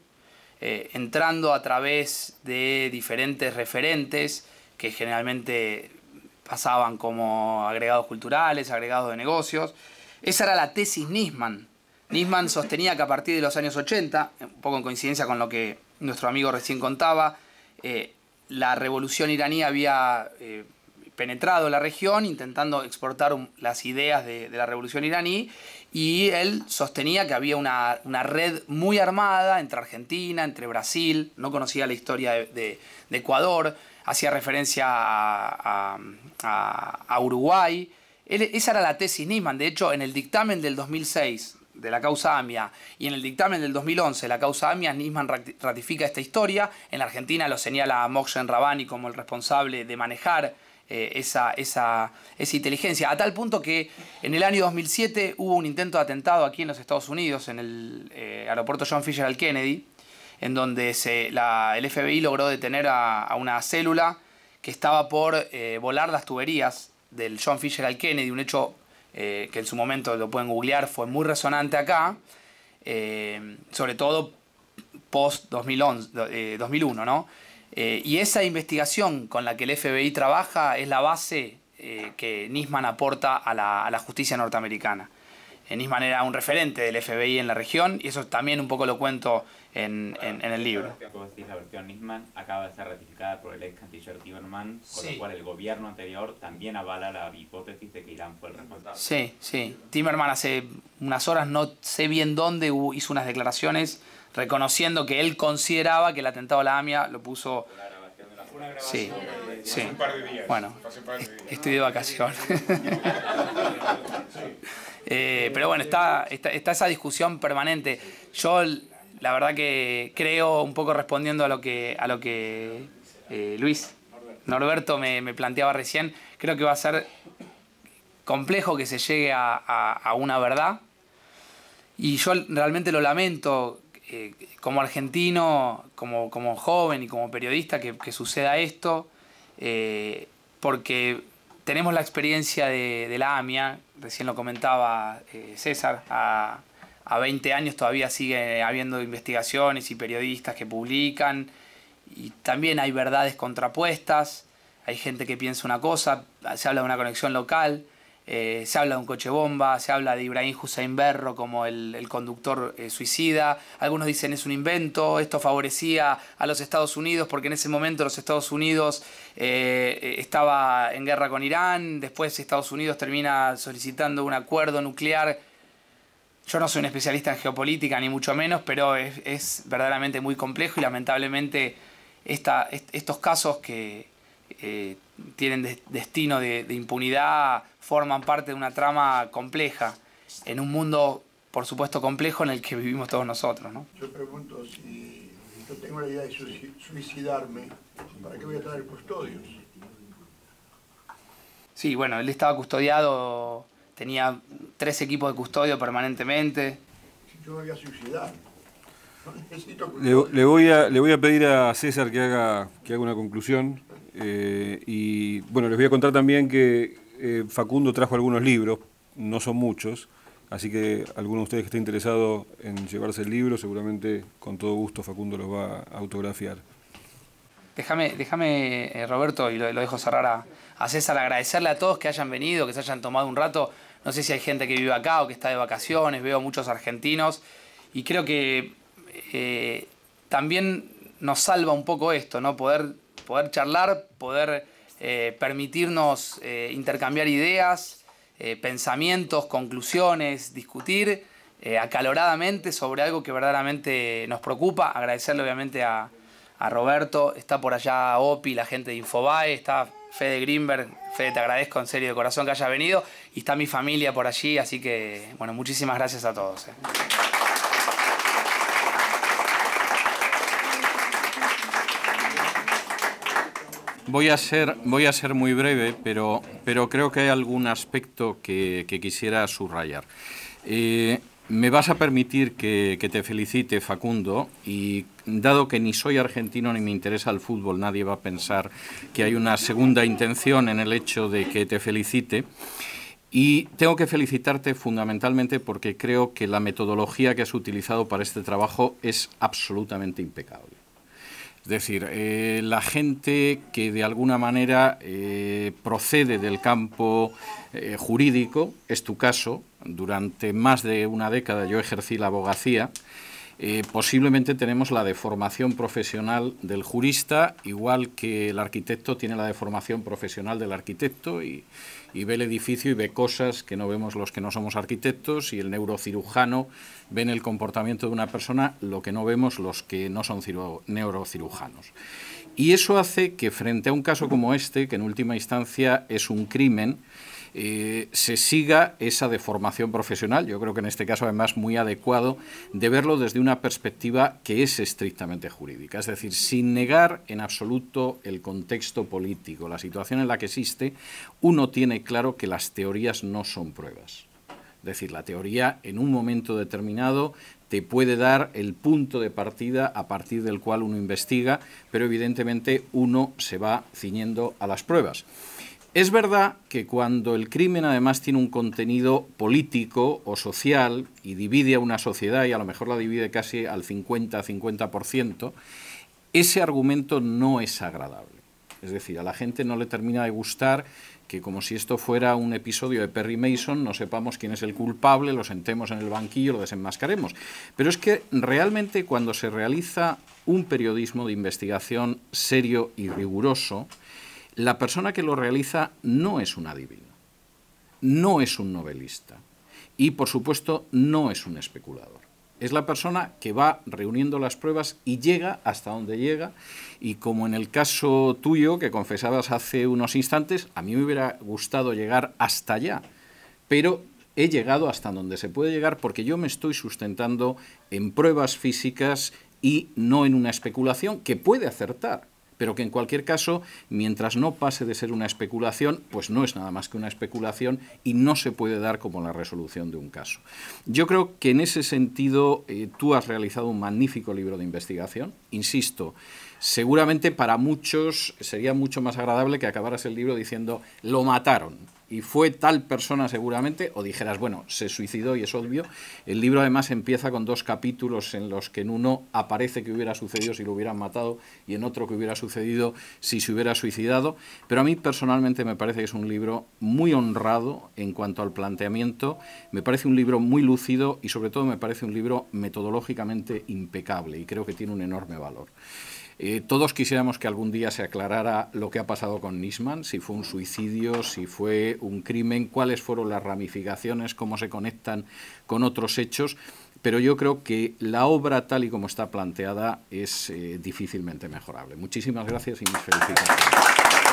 entrando a través de diferentes referentes que generalmente pasaban como agregados culturales, agregados de negocios. Esa era la tesis Nisman. Nisman sostenía que a partir de los años 80, un poco en coincidencia con lo que nuestro amigo recién contaba, la revolución iraní había penetrado la región intentando exportar las ideas de la revolución iraní, y él sostenía que había una red muy armada entre Argentina, entre Brasil, no conocía la historia de Ecuador, hacía referencia a Uruguay. Esa era la tesis Nisman. De hecho, en el dictamen del 2006 de la causa AMIA y en el dictamen del 2011 de la causa AMIA, Nisman ratifica esta historia. En la Argentina lo señala a Mohsen Rabbani como el responsable de manejar esa inteligencia, a tal punto que en el año 2007 hubo un intento de atentado aquí en los Estados Unidos, en el aeropuerto John F. Kennedy, en donde el FBI logró detener a una célula que estaba por volar las tuberías del John F. Kennedy, un hecho que en su momento, lo pueden googlear, fue muy resonante acá, sobre todo post-2001, ¿no? Y esa investigación con la que el FBI trabaja es la base que Nisman aporta a la justicia norteamericana. Nisman era un referente del FBI en la región, y eso también un poco lo cuento en el libro. La versión Nisman acaba de ser ratificada por el ex canciller Timerman, con lo cual el gobierno anterior también avala la hipótesis de que Irán fue el responsable. Sí, sí. Timerman hace unas horas, no sé bien dónde, hizo unas declaraciones reconociendo que él consideraba que el atentado a la AMIA lo puso... Sí, sí. Bueno, estoy de vacaciones. Pero bueno, está esa discusión permanente. Yo, la verdad que creo, un poco respondiendo a lo que Luis Norberto me planteaba recién, creo que va a ser complejo que se llegue a una verdad. Y yo realmente lo lamento, como argentino, como joven y como periodista, que suceda esto, porque tenemos la experiencia de la AMIA, recién lo comentaba César, a 20 años todavía sigue habiendo investigaciones y periodistas que publican, y también hay verdades contrapuestas, hay gente que piensa una cosa, se habla de una conexión local, se habla de un coche bomba, se habla de Ibrahim Hussein Berro como el conductor suicida, algunos dicen es un invento, esto favorecía a los Estados Unidos porque en ese momento los Estados Unidos estaba en guerra con Irán, después Estados Unidos termina solicitando un acuerdo nuclear. Yo no soy un especialista en geopolítica ni mucho menos, pero es verdaderamente muy complejo, y lamentablemente estos casos que tienen destino de impunidad forman parte de una trama compleja en un mundo, por supuesto, complejo en el que vivimos todos nosotros, ¿no? Yo pregunto, si yo tengo la idea de suicidarme, ¿para qué voy a traer custodios? Sí, bueno, él estaba custodiado, tenía 3 equipos de custodio permanentemente. Si yo me voy a suicidar, no necesito custodios. Le voy a pedir a César que haga una conclusión. Y bueno, les voy a contar también que Facundo trajo algunos libros, no son muchos, así que alguno de ustedes que esté interesado en llevarse el libro, seguramente con todo gusto Facundo los va a autografiar. Déjame Roberto, y lo dejo cerrar a César, agradecerle a todos que hayan venido, que se hayan tomado un rato. No sé si hay gente que vive acá o que está de vacaciones, veo muchos argentinos, y creo que también nos salva un poco esto, ¿no? Poder charlar, poder permitirnos intercambiar ideas, pensamientos, conclusiones, discutir acaloradamente sobre algo que verdaderamente nos preocupa. Agradecerle obviamente a Roberto, está por allá Opi, la gente de Infobae, está Fede Greenberg. Fede, te agradezco en serio de corazón que haya venido, y está mi familia por allí, así que bueno, muchísimas gracias a todos. Voy a ser muy breve, pero creo que hay algún aspecto que quisiera subrayar. Me vas a permitir que te felicite, Facundo, y dado que ni soy argentino ni me interesa el fútbol, nadie va a pensar que hay una segunda intención en el hecho de que te felicite. Y tengo que felicitarte fundamentalmente porque creo que la metodología que has utilizado para este trabajo es absolutamente impecable. Es decir, la gente que de alguna manera procede del campo jurídico, es tu caso, durante más de una década yo ejercí la abogacía, posiblemente tenemos la deformación profesional del jurista, igual que el arquitecto tiene la deformación profesional del arquitecto y ve el edificio y ve cosas que no vemos los que no somos arquitectos, y el neurocirujano ve en el comportamiento de una persona lo que no vemos los que no son neurocirujanos. Y eso hace que frente a un caso como este, que en última instancia es un crimen, se siga esa deformación profesional. Yo creo que en este caso además muy adecuado de verlo desde una perspectiva que es estrictamente jurídica, es decir, sin negar en absoluto el contexto político, la situación en la que existe, uno tiene claro que las teorías no son pruebas. Es decir, la teoría en un momento determinado te puede dar el punto de partida a partir del cual uno investiga, pero evidentemente uno se va ciñendo a las pruebas. Es verdad que cuando el crimen además tiene un contenido político o social y divide a una sociedad, y a lo mejor la divide casi al 50-50%, ese argumento no es agradable. Es decir, a la gente no le termina de gustar que, como si esto fuera un episodio de Perry Mason, no sepamos quién es el culpable, lo sentemos en el banquillo, lo desenmascaremos. Pero es que realmente cuando se realiza un periodismo de investigación serio y riguroso, la persona que lo realiza no es un adivino, no es un novelista y, por supuesto, no es un especulador. Es la persona que va reuniendo las pruebas y llega hasta donde llega, y como en el caso tuyo, que confesabas hace unos instantes, a mí me hubiera gustado llegar hasta allá, pero he llegado hasta donde se puede llegar porque yo me estoy sustentando en pruebas físicas y no en una especulación que puede acertar, pero que en cualquier caso, mientras no pase de ser una especulación, pues no es nada más que una especulación y no se puede dar como la resolución de un caso. Yo creo que en ese sentido tú has realizado un magnífico libro de investigación. Insisto, seguramente para muchos sería mucho más agradable que acabaras el libro diciendo lo mataron y fue tal persona seguramente, o dijeras, bueno, se suicidó y es obvio. El libro además empieza con 2 capítulos en los que en uno aparece que hubiera sucedido si lo hubieran matado y en otro que hubiera sucedido si se hubiera suicidado. Pero a mí personalmente me parece que es un libro muy honrado en cuanto al planteamiento, me parece un libro muy lúcido y sobre todo me parece un libro metodológicamente impecable y creo que tiene un enorme valor. Todos quisiéramos que algún día se aclarara lo que ha pasado con Nisman, si fue un suicidio, si fue un crimen, cuáles fueron las ramificaciones, cómo se conectan con otros hechos, pero yo creo que la obra tal y como está planteada es difícilmente mejorable. Muchísimas gracias y mis felicitaciones.